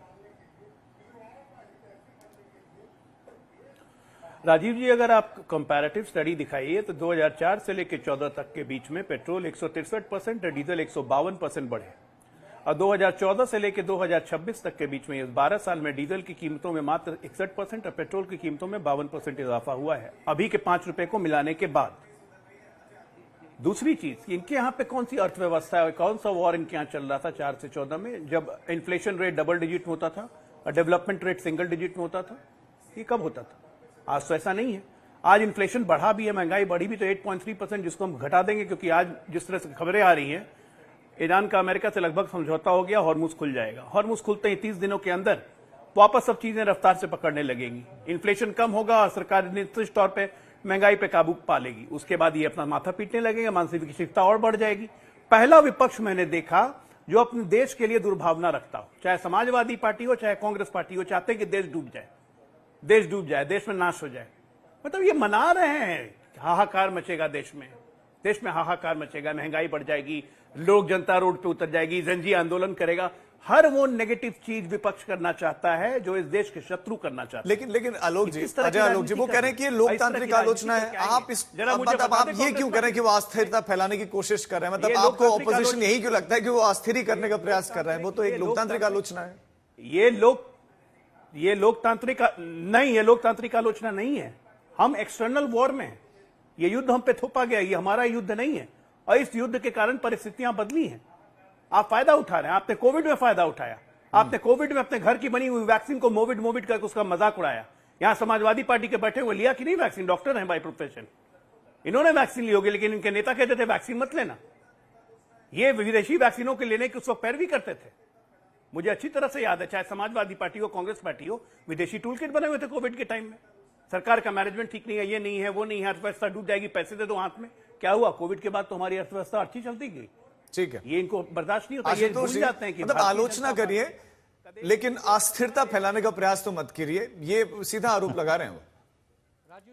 राजीव जी, अगर आप कंपैरेटिव स्टडी दिखाइए तो 2004 से लेकर 14 तक के बीच में पेट्रोल 163% और डीजल 152% बढ़े, और 2014 से लेकर 2026 तक के बीच में, इस 12 साल में डीजल की कीमतों में मात्र 61% और पेट्रोल की कीमतों में 52% इजाफा हुआ है, अभी के 5 रुपए को मिलाने के बाद। दूसरी चीज, इनके यहाँ पे कौन सी अर्थव्यवस्था है, कौन सा वॉर इनके यहाँ चल रहा था 4 से 14 में, जब इन्फ्लेशन रेट डबल डिजिट में होता था और डेवलपमेंट रेट सिंगल डिजिट में होता था? ये कब होता था? आज तो ऐसा नहीं है। आज इन्फ्लेशन बढ़ा भी है, महंगाई बढ़ी भी तो 8.3%, जिसको हम घटा देंगे, क्योंकि आज जिस तरह से खबरें आ रही हैं, ईरान का अमेरिका से लगभग समझौता हो गया, हॉर्मुज खुल जाएगा। हॉर्मुज खुलते ही 30 दिनों के अंदर वापस सब चीजें रफ्तार से पकड़ने लगेंगी, इन्फ्लेशन कम होगा और सरकार निश्चित तौर पर महंगाई पे काबू पा लेगी। उसके बाद ये अपना माथा पीटने लगेगा, मानसिकता और बढ़ जाएगी। पहला विपक्ष मैंने देखा जो अपने देश के लिए दुर्भावना रखता हो, चाहे समाजवादी पार्टी हो चाहे कांग्रेस पार्टी हो, चाहते हैं कि देश डूब जाए, देश डूब जाए, देश में नाश हो जाए। मतलब ये मना रहे हैं हाहाकार मचेगा देश में हाहाकार मचेगा, महंगाई बढ़ जाएगी, लोग जनता रोड पे उतर जाएगी, जनजी आंदोलन करेगा। हर वो नेगेटिव चीज विपक्ष करना चाहता है जो इस देश के शत्रु करना चाहता है। लेकिन आलोक जी, अजय आलोक जी, वो कह रहे हैं कि ये लोकतांत्रिक आलोचना है। आप इस मतलब आप ये क्यों कह रहे हैं कि वो अस्थिरता फैलाने की कोशिश कर रहे हैं? मतलब आपको ऑपोजिशन यही क्यों लगता है कि वो अस्थिर करने का प्रयास कर रहे हैं? वो तो एक लोकतांत्रिक आलोचना है। ये लोकतांत्रिक नहीं, ये लोकतांत्रिक आलोचना नहीं है। हम एक्सटर्नल वॉर में, ये युद्ध हम पे थोपा गया, ये हमारा युद्ध नहीं है, और इस युद्ध के कारण परिस्थितियां बदली हैं। आप फायदा उठा रहे हैं। आपने कोविड में फायदा उठाया, आपने कोविड में अपने घर की बनी हुई वैक्सीन को मोविड करके उसका मजाक उड़ाया। यहां समाजवादी पार्टी के बैठे हुए लिया कि नहीं वैक्सीन? डॉक्टर हैं बाय प्रोफेशन, इन्होंने वैक्सीन ली होगी, लेकिन इनके नेता कहते थे वैक्सीन मत लेना। ये विदेशी वैक्सीनों के लेने की उस वक्त पैरवी करते थे। मुझे अच्छी तरह से याद है, चाहे समाजवादी पार्टी हो कांग्रेस पार्टी हो, विदेशी टूल किट बने हुए थे कोविड के टाइम में। सरकार का मैनेजमेंट ठीक नहीं है, ये नहीं है, वो नहीं है, अर्थव्यवस्था डूब जाएगी, पैसे दे दो हाथ में। क्या हुआ? कोविड के बाद तो हमारी अर्थव्यवस्था अच्छी चलती गई। ठीक है, ये इनको बर्दाश्त नहीं होता, ये भूल जाते हैं कि मतलब आलोचना करिए लेकिन अस्थिरता फैलाने का प्रयास तो मत करिए, ये सीधा आरोप लगा रहे हैं वो।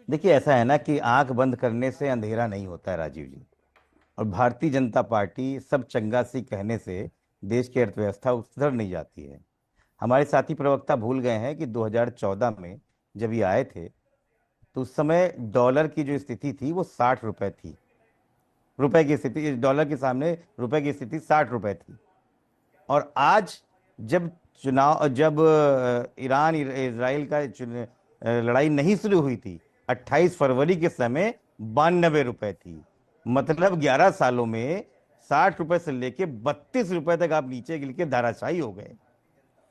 देखिए, ऐसा है ना कि आंख बंद करने से अंधेरा नहीं होता है राजीव जी, और भारतीय जनता पार्टी सब चंगासी कहने से देश की अर्थव्यवस्था सुधर नहीं जाती है। हमारे साथी प्रवक्ता भूल गए हैं कि 2014 में जब ये आए थे तो उस समय डॉलर की जो स्थिति थी वो 60 रुपए थी। रुपए की स्थिति, डॉलर के सामने रुपए की स्थिति 60 रुपए थी। और आज जब ईरान इजराइल का लड़ाई नहीं शुरू हुई थी, 28 फरवरी के समय 92 रुपए थी। मतलब 11 सालों में 60 रुपए से लेके 32 रुपए तक आप नीचे गिर के धाराशायी हो गए।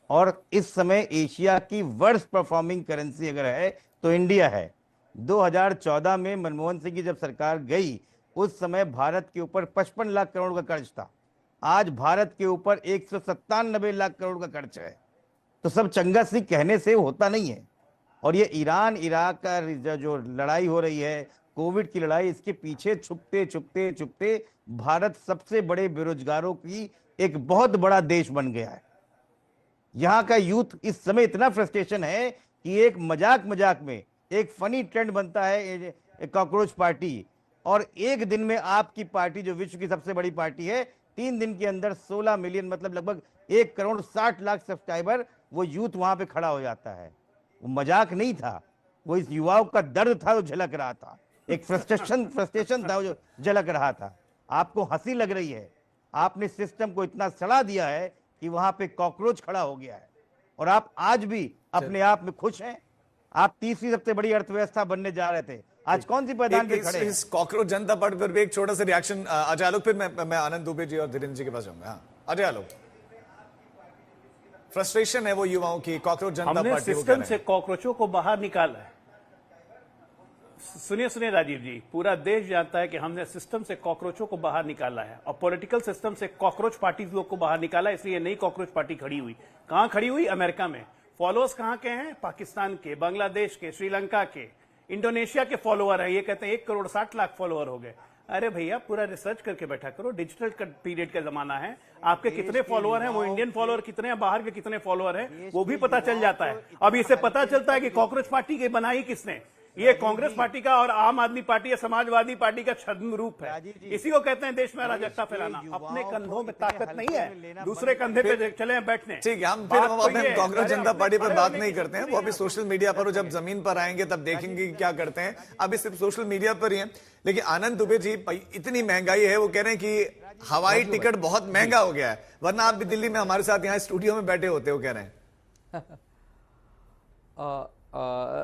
और इस समय एशिया की वर्स्ट परफॉर्मिंग करेंसी अगर है तो इंडिया है। 2014 में मनमोहन सिंह की जब सरकार गई उस समय भारत के ऊपर 55 लाख करोड़ का कर्ज था। आज भारत के ऊपर 197 लाख करोड़ का कर्ज है। तो सब चंगासी कहने से होता नहीं है। और ये ईरान इराक का जो लड़ाई हो रही है, कोविड की लड़ाई, इसके पीछे छुपते छुपते छुपते भारत सबसे बड़े बेरोजगारों की एक बहुत बड़ा देश बन गया है। यहाँ का यूथ इस समय इतना फ्रस्ट्रेशन है कि एक मजाक में एक फनी ट्रेंड बनता है कॉकरोच पार्टी, और एक दिन में आपकी पार्टी जो विश्व की सबसे बड़ी पार्टी है, 3 दिन के अंदर 16 मिलियन, मतलब लगभग 1 करोड़ 60 लाख सब्सक्राइबर, वो यूथ वहां पे खड़ा हो जाता है। वो मजाक नहीं था, वो इस युवाओं का दर्द था जो झलक रहा था, एक फ्रस्ट्रेशन था जो झलक रहा था। आपको हंसी लग रही है, आपने सिस्टम को इतना सड़ा दिया है कि वहां पे कॉकरोच खड़ा हो गया है, और आप आज भी अपने आप में खुश हैं। आप तीसरी सबसे बड़ी अर्थव्यवस्था बनने जा रहे थे, आज कौन सी पैदान पे खड़े हैं? इस कॉकरोच जनता पार्टी पर भी एक छोटा सा रिएक्शन अजय आलोक, फिर मैं आनंद दुबे जी और धीरेन्द्र जी के पास जाऊंगा। हाँ, अजय आलोक, फ्रस्ट्रेशन है वो युवाओं की, कॉकरोच जनता पार्टी, हमने सिस्टम से कॉकरोचों को बाहर निकाला है। सुनिए राजीव जी, पूरा देश जानता है कि हमने सिस्टम से कॉकरोचों को बाहर निकाला है, और पॉलिटिकल सिस्टम से कॉकरोच पार्टीज लोग को बाहर निकाला, इसलिए नई कॉकरोच पार्टी खड़ी हुई। कहां खड़ी हुई? अमेरिका में। फॉलोअर्स कहां के हैं? पाकिस्तान के, बांग्लादेश के, श्रीलंका के, इंडोनेशिया के फॉलोअर है। ये कहते हैं 1 करोड़ 60 लाख फॉलोअर हो गए। अरे भैया पूरा रिसर्च करके बैठा करो, डिजिटल पीरियड का जमाना है, आपके कितने फॉलोअर हैं, वो इंडियन फॉलोअर कितने हैं, बाहर के कितने फॉलोअर हैं, वो भी पता चल जाता है। अब इससे पता चलता है कि कांग्रेस पार्टी की बनाई किसने। ये कांग्रेस पार्टी का और आम आदमी पार्टी या समाजवादी पार्टी का छद्म रूप है। इसी को कहते हैं देश में अराजकता फैलाना। अपने कंधों में ताकत नहीं है, दूसरे कंधे पे चले बैठने। ठीक है, हम फिर अब कांग्रेस जनता पार्टी पर बात नहीं करते हैं, वो अभी सोशल मीडिया पर, जब जमीन पर आएंगे तब देखेंगे क्या करते हैं। अभी सिर्फ सोशल मीडिया पर ही है। लेकिन आनंद दुबे जी, इतनी महंगाई है, वो कह रहे हैं कि हवाई टिकट बहुत महंगा हो गया है, वरना आप भी दिल्ली में हमारे साथ यहाँ स्टूडियो में बैठे होते, वो कह रहे हैं।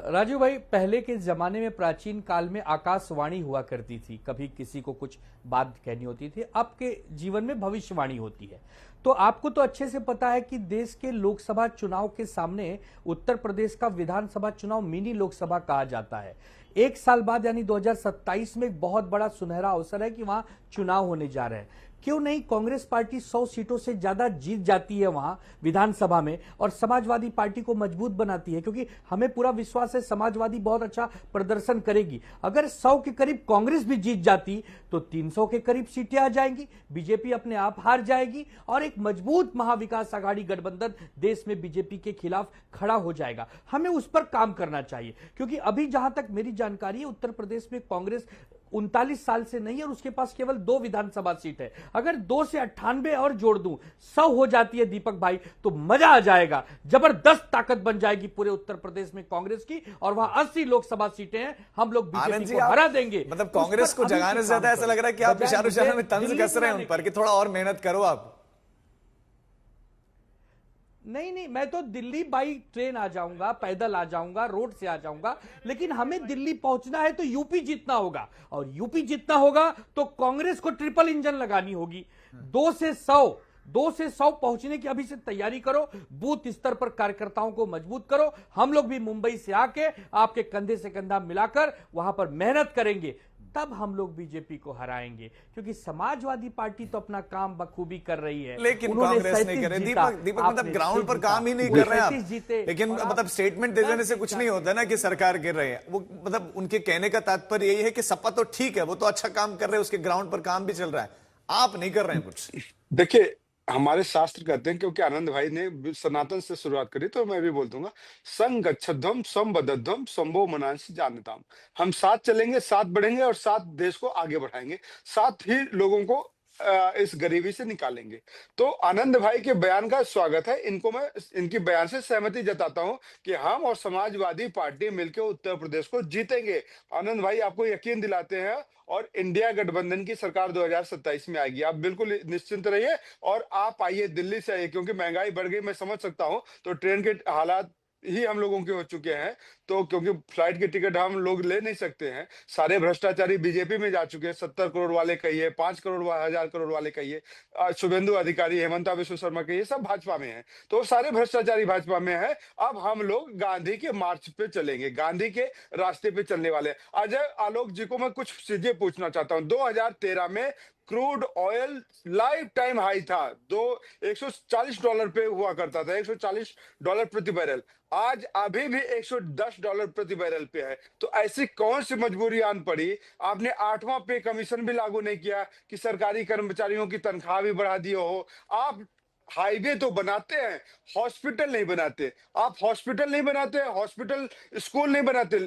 राजू भाई, पहले के जमाने में प्राचीन काल में आकाशवाणी हुआ करती थी, कभी किसी को कुछ बात कहनी होती थी। अब के जीवन में भविष्यवाणी होती है। तो आपको तो अच्छे से पता है कि देश के लोकसभा चुनाव के सामने उत्तर प्रदेश का विधानसभा चुनाव मिनी लोकसभा कहा जाता है। एक साल बाद यानी 2027 में एक बहुत बड़ा सुनहरा अवसर है कि वहां चुनाव होने जा रहे हैं। क्यों नहीं कांग्रेस पार्टी 100 सीटों से ज्यादा जीत जाती है वहां विधानसभा में और समाजवादी पार्टी को मजबूत बनाती है, क्योंकि हमें पूरा विश्वास है समाजवादी बहुत अच्छा प्रदर्शन करेगी। अगर 100 के करीब कांग्रेस भी जीत जाती तो 300 के करीब सीटें आ जाएंगी, बीजेपी अपने आप हार जाएगी और एक मजबूत महाविकास आघाड़ी गठबंधन देश में बीजेपी के खिलाफ खड़ा हो जाएगा। हमें उस पर काम करना चाहिए, क्योंकि अभी जहां तक मेरी जानकारी है उत्तर प्रदेश में कांग्रेस 39 साल से नहीं है और उसके पास केवल 2 विधानसभा सीट है। अगर 2 से 98 और जोड़ दूं, 100 हो जाती है दीपक भाई, तो मजा आ जाएगा। जबरदस्त ताकत बन जाएगी पूरे उत्तर प्रदेश में कांग्रेस की, और वहां 80 लोकसभा सीटें हैं। हम लोग बीजेपी को हरा देंगे। मतलब कांग्रेस को जगाने से ज्यादा ऐसा लग रहा है कि आप इशारों में तंज कस रहे हैं उन पर कि थोड़ा और मेहनत करो आप। नहीं, मैं तो दिल्ली बाई ट्रेन आ जाऊंगा, पैदल आ जाऊंगा, रोड से आ जाऊंगा, लेकिन हमें दिल्ली पहुंचना है तो यूपी जीतना होगा, और यूपी जीतना होगा तो कांग्रेस को ट्रिपल इंजन लगानी होगी। 2 से 100 पहुंचने की अभी से तैयारी करो, बूथ स्तर पर कार्यकर्ताओं को मजबूत करो। हम लोग भी मुंबई से आके आपके कंधे से कंधा मिलाकर वहां पर मेहनत करेंगे, तब हम लोग बीजेपी को हराएंगे, क्योंकि समाजवादी पार्टी तो अपना काम बखूबी कर रही है। लेकिन कांग्रेस नहीं कर रहे। दीपक मतलब ग्राउंड पर काम ही नहीं कर रहे हैं आप। लेकिन मतलब स्टेटमेंट दे देने से कुछ नहीं होता ना कि सरकार गिर रही है। वो मतलब उनके कहने का तात्पर्य यही है कि सपा तो ठीक है, वो तो अच्छा काम कर रहे हैं, उसके ग्राउंड पर काम भी चल रहा है, आप नहीं कर रहे हैं कुछ। देखिए, हमारे शास्त्र कहते हैं, क्योंकि आनंद भाई ने सनातन से शुरुआत करी तो मैं भी बोल दूंगा, संग गच्छध्वम संबद्धध्वम संभो मनांसि जानताम। हम साथ चलेंगे, साथ बढ़ेंगे और साथ देश को आगे बढ़ाएंगे, साथ ही लोगों को इस गरीबी से निकालेंगे। तो आनंद भाई के बयान का स्वागत है। इनको मैं इनकी बयान से सहमति जताता हूं कि हम और समाजवादी पार्टी मिलकर उत्तर प्रदेश को जीतेंगे। आनंद भाई आपको यकीन दिलाते हैं, और इंडिया गठबंधन की सरकार 2027 में आएगी। आप बिल्कुल निश्चिंत रहिए, और आप आइए, दिल्ली से आइए, क्योंकि महंगाई बढ़ गई, मैं समझ सकता हूं। तो ट्रेन के हालात ही हम लोगों के हो चुके हैं, तो क्योंकि फ्लाइट की टिकट हम लोग ले नहीं सकते हैं। सारे भ्रष्टाचारी बीजेपी में जा चुके हैं, 70 करोड़ वाले कहिए, 5 करोड़ 1000 करोड़ वाले कहिए, शुभेंदु अधिकारी, हेमंता विश्व शर्मा कहिए, सब भाजपा में हैं। तो सारे भ्रष्टाचारी भाजपा में हैं। अब हम लोग गांधी के मार्च पे चलेंगे, गांधी के रास्ते पे चलने वाले। अजय आलोक जी को मैं कुछ चीजें पूछना चाहता हूँ। 2013 में crude oil life time high था, $140 पे हुआ करता था, $140 प्रति बैरल। आज अभी भी $110 प्रति बैरल पे है। तो ऐसी कौन सी मजबूरी आन पड़ी? आपने 8वां पे कमीशन भी लागू नहीं किया कि सरकारी कर्मचारियों की तनख्वाह भी बढ़ा दिए हो। आप हाईवे तो बनाते हैं, हॉस्पिटल नहीं बनाते। आप हॉस्पिटल नहीं बनाते, हॉस्पिटल स्कूल नहीं बनाते,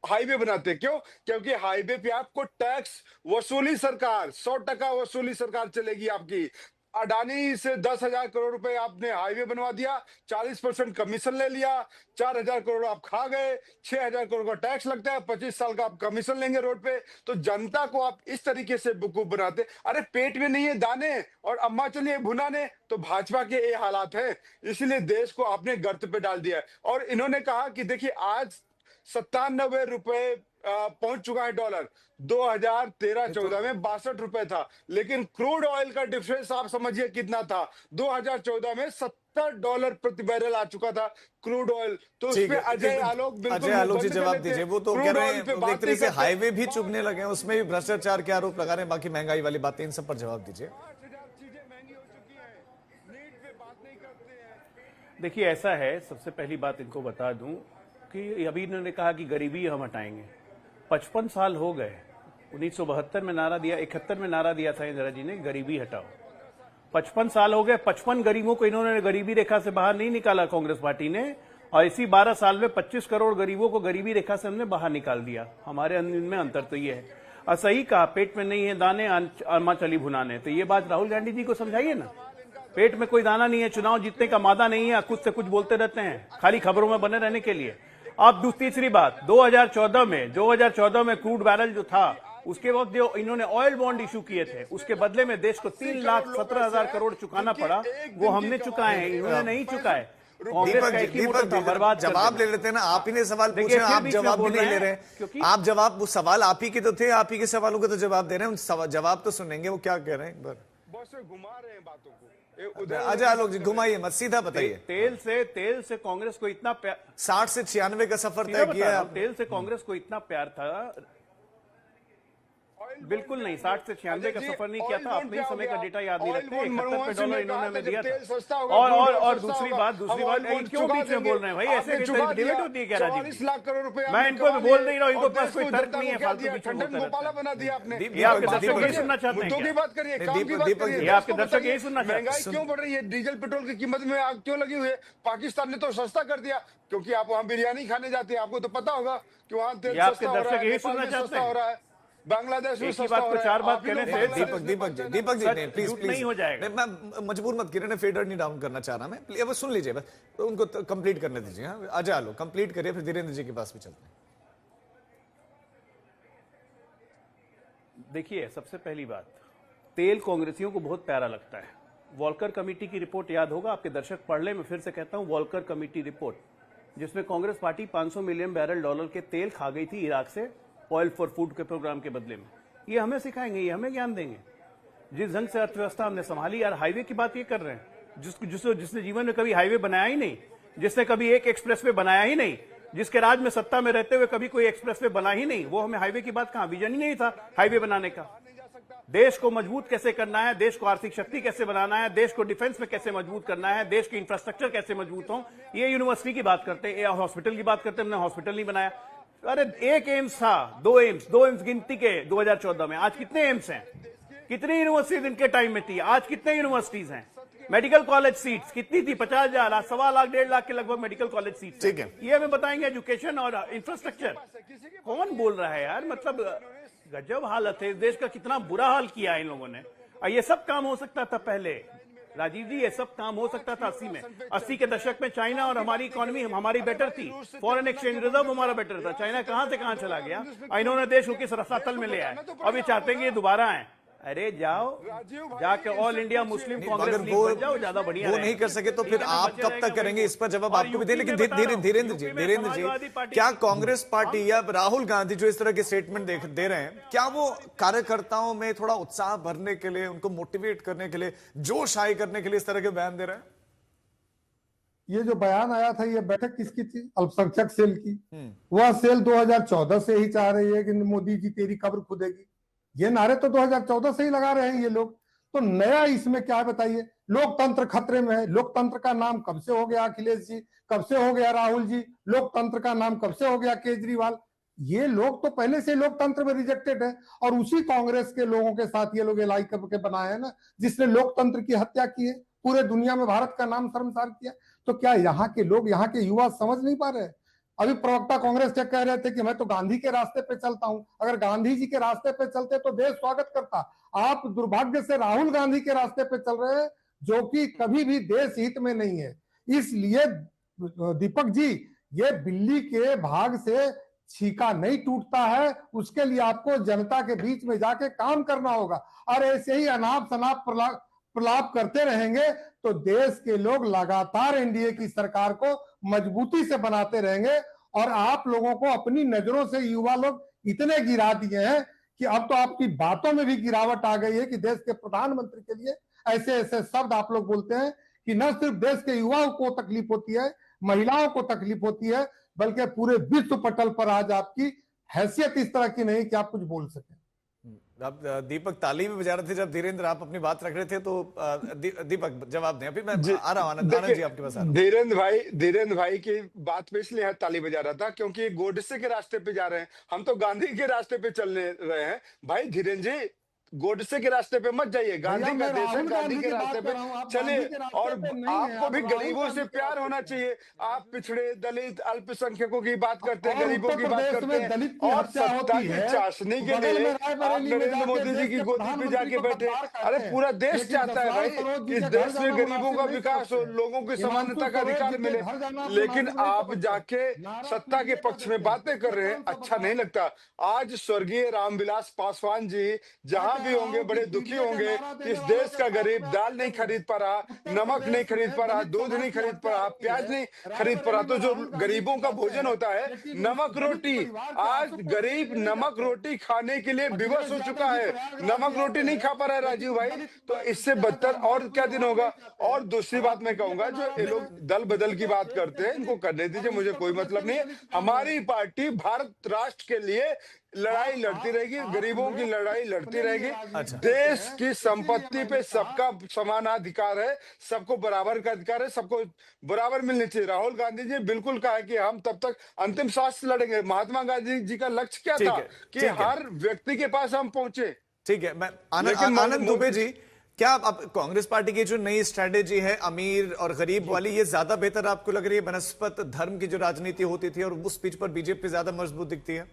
हाईवे बनाते। क्यों? क्योंकि हाईवे पे आपको टैक्स वसूली सरकार 100% वसूली सरकार चलेगी आपकी। अडानी से 10,000 करोड़ रुपए आपने हाईवे बनवा दिया, 40% कमीशन ले लिया, 4,000 करोड़ आप खा गए, 6,000 करोड़ का टैक्स लगता है, 25 साल का आप कमीशन लेंगे रोड पे। तो जनता को आप इस तरीके से बेवकूफ बनाते। अरे पेट में नहीं है दाने और अम्मा चलिए भुनाने, तो भाजपा के ये हालात है। इसलिए देश को आपने गर्त पे डाल दिया है। और इन्होंने कहा कि देखिए आज 97 रुपए पहुंच चुका है डॉलर। 2013-14 में 62 रुपए था, लेकिन क्रूड ऑयल का डिफरेंस आप समझिए कितना था। 2014 में $70 प्रति बैरल आ चुका था क्रूड ऑयल। तो उसमें अजय आलोक जी जवाब दीजिए। वो तो कह रहे हैं एक तरीके से हाईवे भी चुभने लगे हैं, उसमें भी भ्रष्टाचार के आरोप लगा रहे हैं, बाकी महंगाई वाली बातें, इन सब पर जवाब दीजिए। देखिए ऐसा है, सबसे पहली बात इनको बता दूं कि अभी इन्होंने कहा कि गरीबी हम हटाएंगे। 55 साल हो गए, 1972 में नारा दिया, 71 में नारा दिया था इंदिरा जी ने, गरीबी हटाओ। 55 साल हो गए, 55 गरीबों को इन्होंने गरीबी रेखा से बाहर नहीं निकाला कांग्रेस पार्टी ने, और इसी 12 साल में 25 करोड़ गरीबों को गरीबी रेखा से हमने बाहर निकाल दिया। हमारे इनमें अंतर तो ये है। और सही कहा, पेट में नहीं है दाने, अम्मा चली भुनाने। तो ये बात राहुल गांधी जी को समझाइए ना, पेट में कोई दाना नहीं है, चुनाव जीतने का मादा नहीं है, कुछ से कुछ बोलते रहते हैं खाली खबरों में बने रहने के लिए। अब तीसरी बात, 2014 में क्रूड बैरल जो था, उसके वक्त जो इन्होंने ऑयल बॉन्ड इशू किए थे, उसके बदले में देश को 3,17,000 करोड़ चुकाना पड़ा, वो हमने चुकाए हैं, इन्होंने नहीं चुकाए। दीपक जवाब ले लेते हैं ना, आप ही ने सवाल पूछे, आप जवाब भी नहीं ले रहे हैं। आप जवाब, वो सवाल आप ही के तो थे, आप ही के सवालों के तो जवाब दे रहे हैं, जवाब तो सुनेंगे वो क्या कह रहे हैं। एक बार बस घुमा रहे हैं बातों को। अजय आलोक जी, घुमाइए मत, सीधा बताइए। तेल से कांग्रेस को इतना प्यार, 60 से 96 का सफर तय किया। तेल से कांग्रेस को इतना प्यार था, बिल्कुल नहीं, 60 से 96 का सफर नहीं किया था। अपने समय का डेटा याद नहीं रखते। $71 इन्होंने हमें दिया था। और दूसरी बात क्यों बीच में बोल रहे हैं भाई, ऐसे डिबेट होती है क्या राजीव? 40 लाख करोड़ रुपए मैं इनको बोल नहीं रहा हूँ, इनको पास कोई तर्क नहीं है, फालतू बीच में ठंडन गोपाला बना दिया आपने। ये आपके दर्शक यही सुनना चाहते हैं, की बात करिए, काम की बात करिए। ये आपके दर्शक यही सुनना चाहते हैं। महंगाई क्यों बढ़ रही है, डीजल पेट्रोल की कीमत में आग क्यों लगी हुई है? पाकिस्तान ने तो सस्ता कर दिया, क्योंकि आप वहाँ बिरयानी खाने जाते हैं, आपको तो पता होगा कि वहाँ तेल सस्ता हो रहा है, नेपाल में सस्ता हो रहा है, बांग्लादेश में सस्ता हो रहा है। 4 बात कहने से दीपक जी ने प्लीज नहीं हो जाएगा। मैं मजबूर मत कीजिए, फेडर नहीं डाउन करना चाह रहा मैं, बस सुन लीजिए, बस तो उनको कंप्लीट करने दीजिए। अजय आलोक कंप्लीट करिए, फिर धीरेन्द्र जी के पास भी चलते हैं। देखिए, सबसे पहली बात, तेल कांग्रेसियों को बहुत प्यारा लगता है। वॉलकर कमेटी की रिपोर्ट याद होगा, आपके दर्शक पढ़ ले, मैं फिर से कहता हूं, वॉलकर कमेटी रिपोर्ट, जिसमें Congress party 500 million barrel dollar के तेल खा गई थी इराक से ऑयल फॉर फूड के प्रोग्राम के बदले में। ये हमें सिखाएंगे, ये हमें ज्ञान देंगे। जिस ढंग से अर्थव्यवस्था हमने संभाली, यार हाईवे की बात ये कर रहे हैं, जिसने जीवन में कभी हाईवे बनाया ही नहीं, जिसने कभी एक एक्सप्रेसवे बनाया ही नहीं, जिसके राज में सत्ता में रहते हुए कभी कोई एक्सप्रेसवे बना ही नहीं, वो हमें हाईवे की बात कहां, विजन ही नहीं था हाईवे बनाने का। देश को मजबूत कैसे करना है, देश को आर्थिक शक्ति कैसे बनाना है, देश को डिफेंस में कैसे मजबूत करना है, देश के इंफ्रास्ट्रक्चर कैसे मजबूत हो, ये यूनिवर्सिटी की बात करते हैं, हॉस्पिटल की बात करते हैं, हमने हॉस्पिटल नहीं बनाया। अरे एक एम्स था, दो एम्स गिनती के 2014 में, आज कितने एम्स हैं? कितनी यूनिवर्सिटीज इनके टाइम में थी, आज कितने यूनिवर्सिटीज हैं? मेडिकल कॉलेज सीट्स कितनी थी? 50,000, आज 1.25 लाख 1.5 लाख के लगभग मेडिकल कॉलेज सीट्स। ठीक है, ये हमें बताएंगे एजुकेशन और इंफ्रास्ट्रक्चर। कौन बोल रहा है यार, मतलब गजब हालत है इस देश का, कितना बुरा हाल किया है इन लोगों ने। और ये सब काम हो सकता था पहले, राजीव जी, ये सब काम हो सकता था 80 में। 80 के दशक में चाइना और हमारी इकोनॉमी हमारी बेटर थी, फॉरेन एक्सचेंज रिजर्व हमारा बेटर था। चाइना कहां से कहां चला गया, इन्होंने देश को किस रसातल में ले आए, अब ये चाहते हैं कि ये दोबारा आए। अरे जाओ, जाके all India Muslim Congress league बन जाओ, ज्यादा बढ़िया। वो नहीं कर सके तो फिर आप कब तक करेंगे, इस पर जवाब आपको भी दे। लेकिन धीरेन्द्र जी, क्या कांग्रेस पार्टी या राहुल गांधी जो इस तरह के स्टेटमेंट दे रहे हैं, क्या वो कार्यकर्ताओं में थोड़ा उत्साह भरने के लिए, उनको मोटिवेट करने के लिए, जोश हाई करने के लिए इस तरह के बयान दे रहे हैं? ये जो बयान आया था, ये बैठक किसकी थी? अल्पसंख्यक सेल की। वह सेल 2014 से ही चाह रही है कि मोदी जी तेरी कब्र खुदेगी। ये नारे तो 2014 से ही लगा रहे हैं ये लोग। तो नया इसमें क्या है बताइए? लोकतंत्र खतरे में है। लोकतंत्र का नाम कब से हो गया अखिलेश जी, कब से हो गया राहुल जी, लोकतंत्र का नाम कब से हो गया केजरीवाल। ये लोग तो पहले से लोकतंत्र में रिजेक्टेड है, और उसी कांग्रेस के लोगों के साथ ये लोग एलाई करके बनाए हैं ना, जिसने लोकतंत्र की हत्या की है, पूरे दुनिया में भारत का नाम शर्मसार किया। तो क्या यहाँ के लोग, यहाँ के युवा समझ नहीं पा रहे? अभी प्रवक्ता कांग्रेस के कह रहे थे कि मैं तो गांधी के रास्ते पे चलता हूं। अगर गांधी जी के रास्ते पे चलते तो देश स्वागत करता। आप दुर्भाग्य से राहुल गांधी के रास्ते पे चल रहे हैं, जो कि कभी भी देश हित में नहीं है। इसलिए दीपक जी, ये बिल्ली के भाग से छीका नहीं टूटता है, उसके लिए आपको जनता के बीच में जाके काम करना होगा। और ऐसे ही अनाप शनाप प्रलाप करते रहेंगे तो देश के लोग लगातार एनडीए की सरकार को मजबूती से बनाते रहेंगे। और आप लोगों को अपनी नजरों से युवा लोग इतने गिरा दिए हैं कि अब तो आपकी बातों में भी गिरावट आ गई है कि देश के प्रधानमंत्री के लिए ऐसे ऐसे शब्द आप लोग बोलते हैं कि न सिर्फ देश के युवाओं को तकलीफ होती है, महिलाओं को तकलीफ होती है, बल्कि पूरे विश्व पटल पर आज आपकी हैसियत इस तरह की नहीं कि आप कुछ बोल सकें। अब दीपक ताली में बजा रहे थे जब धीरेन्द्र आप अपनी बात रख रहे थे, तो दीपक जवाब दें। अभी मैं आ रहा हूं आनंद जी आपके पास आ रहा हूं। धीरेन्द्र भाई की बात पे इसलिए ताली बजा रहा था क्योंकि ये गोडसे के रास्ते पे जा रहे हैं, हम तो गांधी के रास्ते पे चलने रहे हैं। भाई धीरेन्द्र जी, गोडसे के रास्ते पे मत जाइए, गांधी का देश है, गांधी के रास्ते पे चलिए। और आपको भी गरीबों से प्यार होना चाहिए। आप पिछड़े, दलित, अल्पसंख्यकों की बात करते हैं, गरीबों की बात करते हैं, और सत्ता की चाशनी के लिए आप नरेंद्र मोदी जी की गोदी पे जाके बैठे। अरे पूरा देश चाहता है भाई कि इस देश में गरीबों का विकास हो, लोगों की समानता का अधिकार मिले, लेकिन आप जाके सत्ता के पक्ष में बातें कर रहे हैं, अच्छा नहीं लगता। आज स्वर्गीय रामविलास पासवान जी जहां भी होंगे बड़े दुखी होंगे कि इस देश का गरीब दाल नहीं खरीद पा रहा, नमक नहीं खरीद पा रहा, दूध नहीं खरीद पा रहा, प्याज नहीं खरीद पा रहा। तो जो गरीबों का भोजन होता है नमक रोटी, आज गरीब नमक रोटी खाने के लिए विवश हो चुका है, नमक रोटी नहीं खा पा रहा है राजीव भाई। तो इससे बदतर और क्या दिन होगा। और दूसरी बात मैं कहूंगा, जो ये लोग दल बदल की बात करते हैं इनको करने दीजिए, मुझे कोई मतलब नहीं है। हमारी पार्टी भारत राष्ट्र के लिए लड़ाई लड़ती रहेगी, गरीबों की लड़ाई लड़ती रहेगी। देश की संपत्ति पे सबका समान अधिकार है, सबको बराबर का अधिकार है, सबको बराबर मिलनी चाहिए। राहुल गांधी जी बिल्कुल कहा है कि हम तब तक अंतिम सांस लड़ेंगे। महात्मा गांधी जी का लक्ष्य क्या था कि हर व्यक्ति के पास हम पहुंचे। ठीक है, मैं आनंद दुबे जी, क्या अब कांग्रेस पार्टी की जो नई स्ट्रेटेजी है अमीर और गरीब वाली, ये ज्यादा बेहतर आपको लग रही है बनस्पत धर्म की जो राजनीति होती थी, और उस पिच पर बीजेपी ज्यादा मजबूत दिखती है?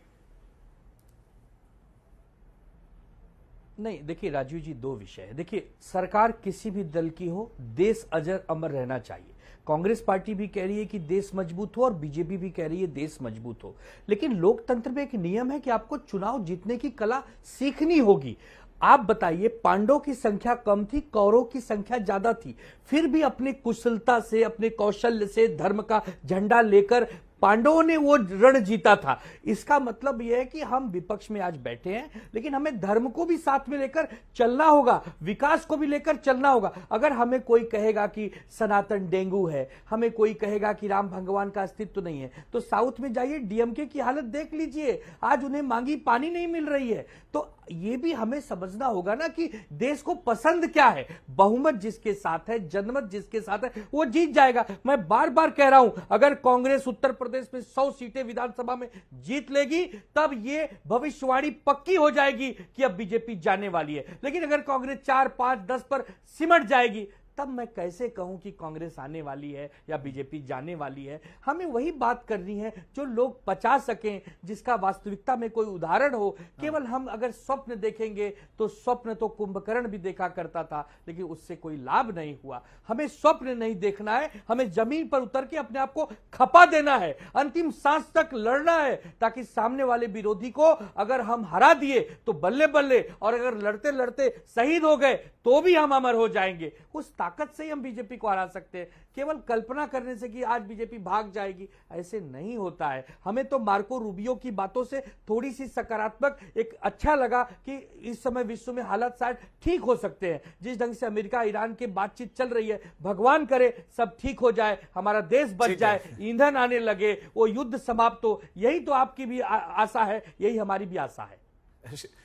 नहीं, देखिए राजीव जी, दो विषय है। देखिए, सरकार किसी भी दल की हो, देश अजर अमर रहना चाहिए। कांग्रेस पार्टी भी कह रही है कि देश मजबूत हो और बीजेपी भी कह रही है देश मजबूत हो, लेकिन लोकतंत्र में एक नियम है कि आपको चुनाव जीतने की कला सीखनी होगी। आप बताइए, पांडवों की संख्या कम थी, कौरवों की संख्या ज्यादा थी, फिर भी अपनी कुशलता से, अपने कौशल्य से, धर्म का झंडा लेकर पांडवों ने वो रण जीता था। इसका मतलब यह है कि हम विपक्ष में आज बैठे हैं, लेकिन हमें धर्म को भी साथ में लेकर चलना होगा, विकास को भी लेकर चलना होगा। अगर हमें कोई कहेगा कि सनातन डेंगू है, हमें कोई कहेगा कि राम भगवान का अस्तित्व नहीं है, तो साउथ में जाइए, डीएमके की हालत देख लीजिए, आज उन्हें मांगी पानी नहीं मिल रही है। तो ये भी हमें समझना होगा ना कि देश को पसंद क्या है। बहुमत जिसके साथ है, जनमत जिसके साथ है, वो जीत जाएगा। मैं बार बार कह रहा हूं, अगर कांग्रेस उत्तर प्रदेश में 100 सीटें विधानसभा में जीत लेगी, तब ये भविष्यवाणी पक्की हो जाएगी कि अब बीजेपी जाने वाली है। लेकिन अगर कांग्रेस 4, 5, 10 पर सिमट जाएगी, तब मैं कैसे कहूं कि कांग्रेस आने वाली है या बीजेपी जाने वाली है। हमें वही बात करनी है जो लोग पचा सकें, जिसका वास्तविकता में कोई उदाहरण हो। केवल हम अगर स्वप्न देखेंगे तो स्वप्न तो कुंभकर्ण भी देखा करता था, लेकिन उससे कोई लाभ नहीं हुआ। हमें स्वप्न नहीं देखना है, हमें जमीन पर उतर के अपने आप को खपा देना है, अंतिम सांस तक लड़ना है, ताकि सामने वाले विरोधी को अगर हम हरा दिए तो बल्ले बल्ले, और अगर लड़ते लड़ते शहीद हो गए तो भी हम अमर हो जाएंगे। उस ताकत से ही हम बीजेपी को हरा सकते हैं। केवल कल्पना करने से कि आज बीजेपी भाग जाएगी, ऐसे नहीं होता है। हमें तो मार्को रूबियो की बातों से थोड़ी सी सकारात्मक एक अच्छा लगा कि इस समय विश्व में हालात शायद ठीक हो सकते हैं। जिस ढंग से अमेरिका ईरान की बातचीत चल रही है, भगवान करे सब ठीक हो जाए, हमारा देश बच जाए, ईंधन आने लगे, वो युद्ध समाप्त हो। यही तो आपकी भी आशा है, यही हमारी भी आशा है।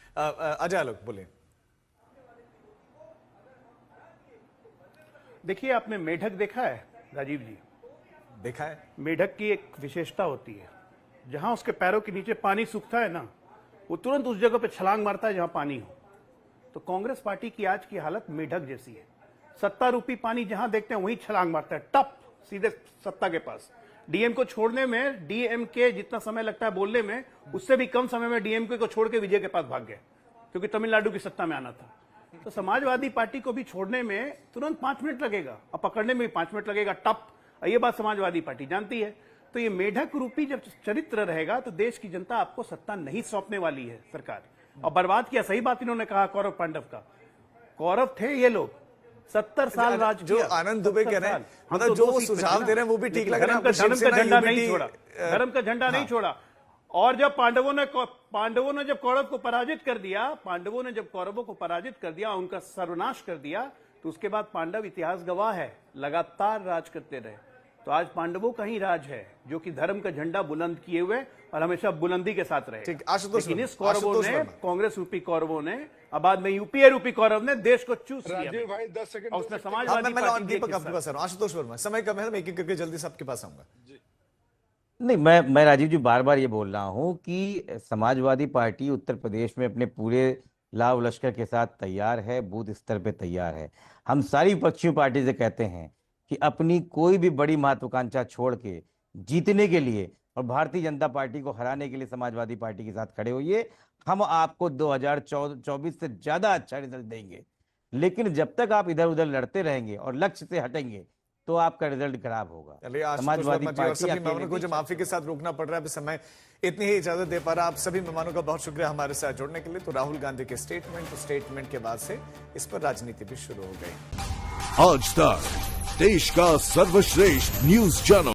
अजय आलोक बोले। देखिए, आपने मेढक देखा है राजीव जी? देखा है। मेढक की एक विशेषता होती है, जहां उसके पैरों के नीचे पानी सूखता है ना, वो तुरंत उस जगह पे छलांग मारता है जहां पानी हो। तो कांग्रेस पार्टी की आज की हालत मेढक जैसी है। सत्ता रूपी पानी जहां देखते हैं वहीं छलांग मारता है, टप सीधे सत्ता के पास। डीएम को छोड़ने में, डीएमके जितना समय लगता है बोलने में, उससे भी कम समय में डीएमके को छोड़ के विजय के पास भाग गए, क्योंकि तमिलनाडु की सत्ता में आना था। तो समाजवादी पार्टी को भी छोड़ने में तुरंत 5 मिनट लगेगा और पकड़ने में भी 5 मिनट लगेगा, टप। ये बात समाजवादी पार्टी जानती है। तो ये मेढक रूपी जब चरित्र रहेगा तो देश की जनता आपको सत्ता नहीं सौंपने वाली है सरकार। और बर्बाद किया, सही बात इन्होंने कहा कौरव पांडव का। कौरव थे ये लोग, 70 साल राज जो आनंद दुबे कह रहे हैं, मतलब जो सुझाव दे रहे हैं वो भी ठीक लग रहा है। धर्म का झंडा नहीं छोड़ा, धर्म का झंडा नहीं छोड़ा। और जब पांडवों ने जब कौरव को पराजित कर दिया, पांडवों ने जब कौरवों को पराजित कर दिया, उनका सर्वनाश कर दिया, तो उसके बाद पांडव इतिहास गवाह है, लगातार राज करते रहे। तो आज पांडवों का ही राज है, जो कि धर्म का झंडा बुलंद किए हुए और हमेशा बुलंदी के साथ रहे। ठीक, आशुतोष लेकिन इस वर्मा, कौरवों आशुतोष ने, वर्मा। कांग्रेस रूपी कौरवों ने, अब बाद में यूपीए रूपी कौरव ने देश को चूस लिया। राजीव भाई 10 सेकंड और उसमें हाँ, समाजवादी मैं पार्टी भी एक दीपक आपके हिस्सा। पास आ रहा हूं। आशुतोष वर्मा, समय कम है, मैं एक एक करके जल्दी से आपके पास आऊंगा। नहीं, मैं राजीव जी बार बार ये बोल रहा हूं कि समाजवादी पार्टी उत्तर प्रदेश में अपने पूरे लाव लश्कर के साथ तैयार है, बूथ स्तर पे तैयार है। हम सारी विपक्षी पार्टी से कहते हैं कि अपनी कोई भी बड़ी महत्वाकांक्षा छोड़ के जीतने के लिए और भारतीय जनता पार्टी को हराने के लिए समाजवादी पार्टी के साथ खड़े होइए। हम आपको 2024 से ज्यादा अच्छा रिजल्ट देंगे, लेकिन जब तक आप इधर उधर लड़ते रहेंगे और लक्ष्य से हटेंगे तो आपका रिजल्ट खराब होगा। चलिए, आशुतोष समाजवादी वर्मा जी और पार्टी सभी अकेले मेहमानों को नहीं जो माफी के साथ रोकना पड़ रहा है, अभी समय इतनी ही इजाजत दे पा रहा। आप सभी मेहमानों का बहुत शुक्रिया हमारे साथ जुड़ने के लिए। तो राहुल गांधी के स्टेटमेंट के बाद से इस पर राजनीति भी शुरू हो गई। आज तक देश का सर्वश्रेष्ठ न्यूज चैनल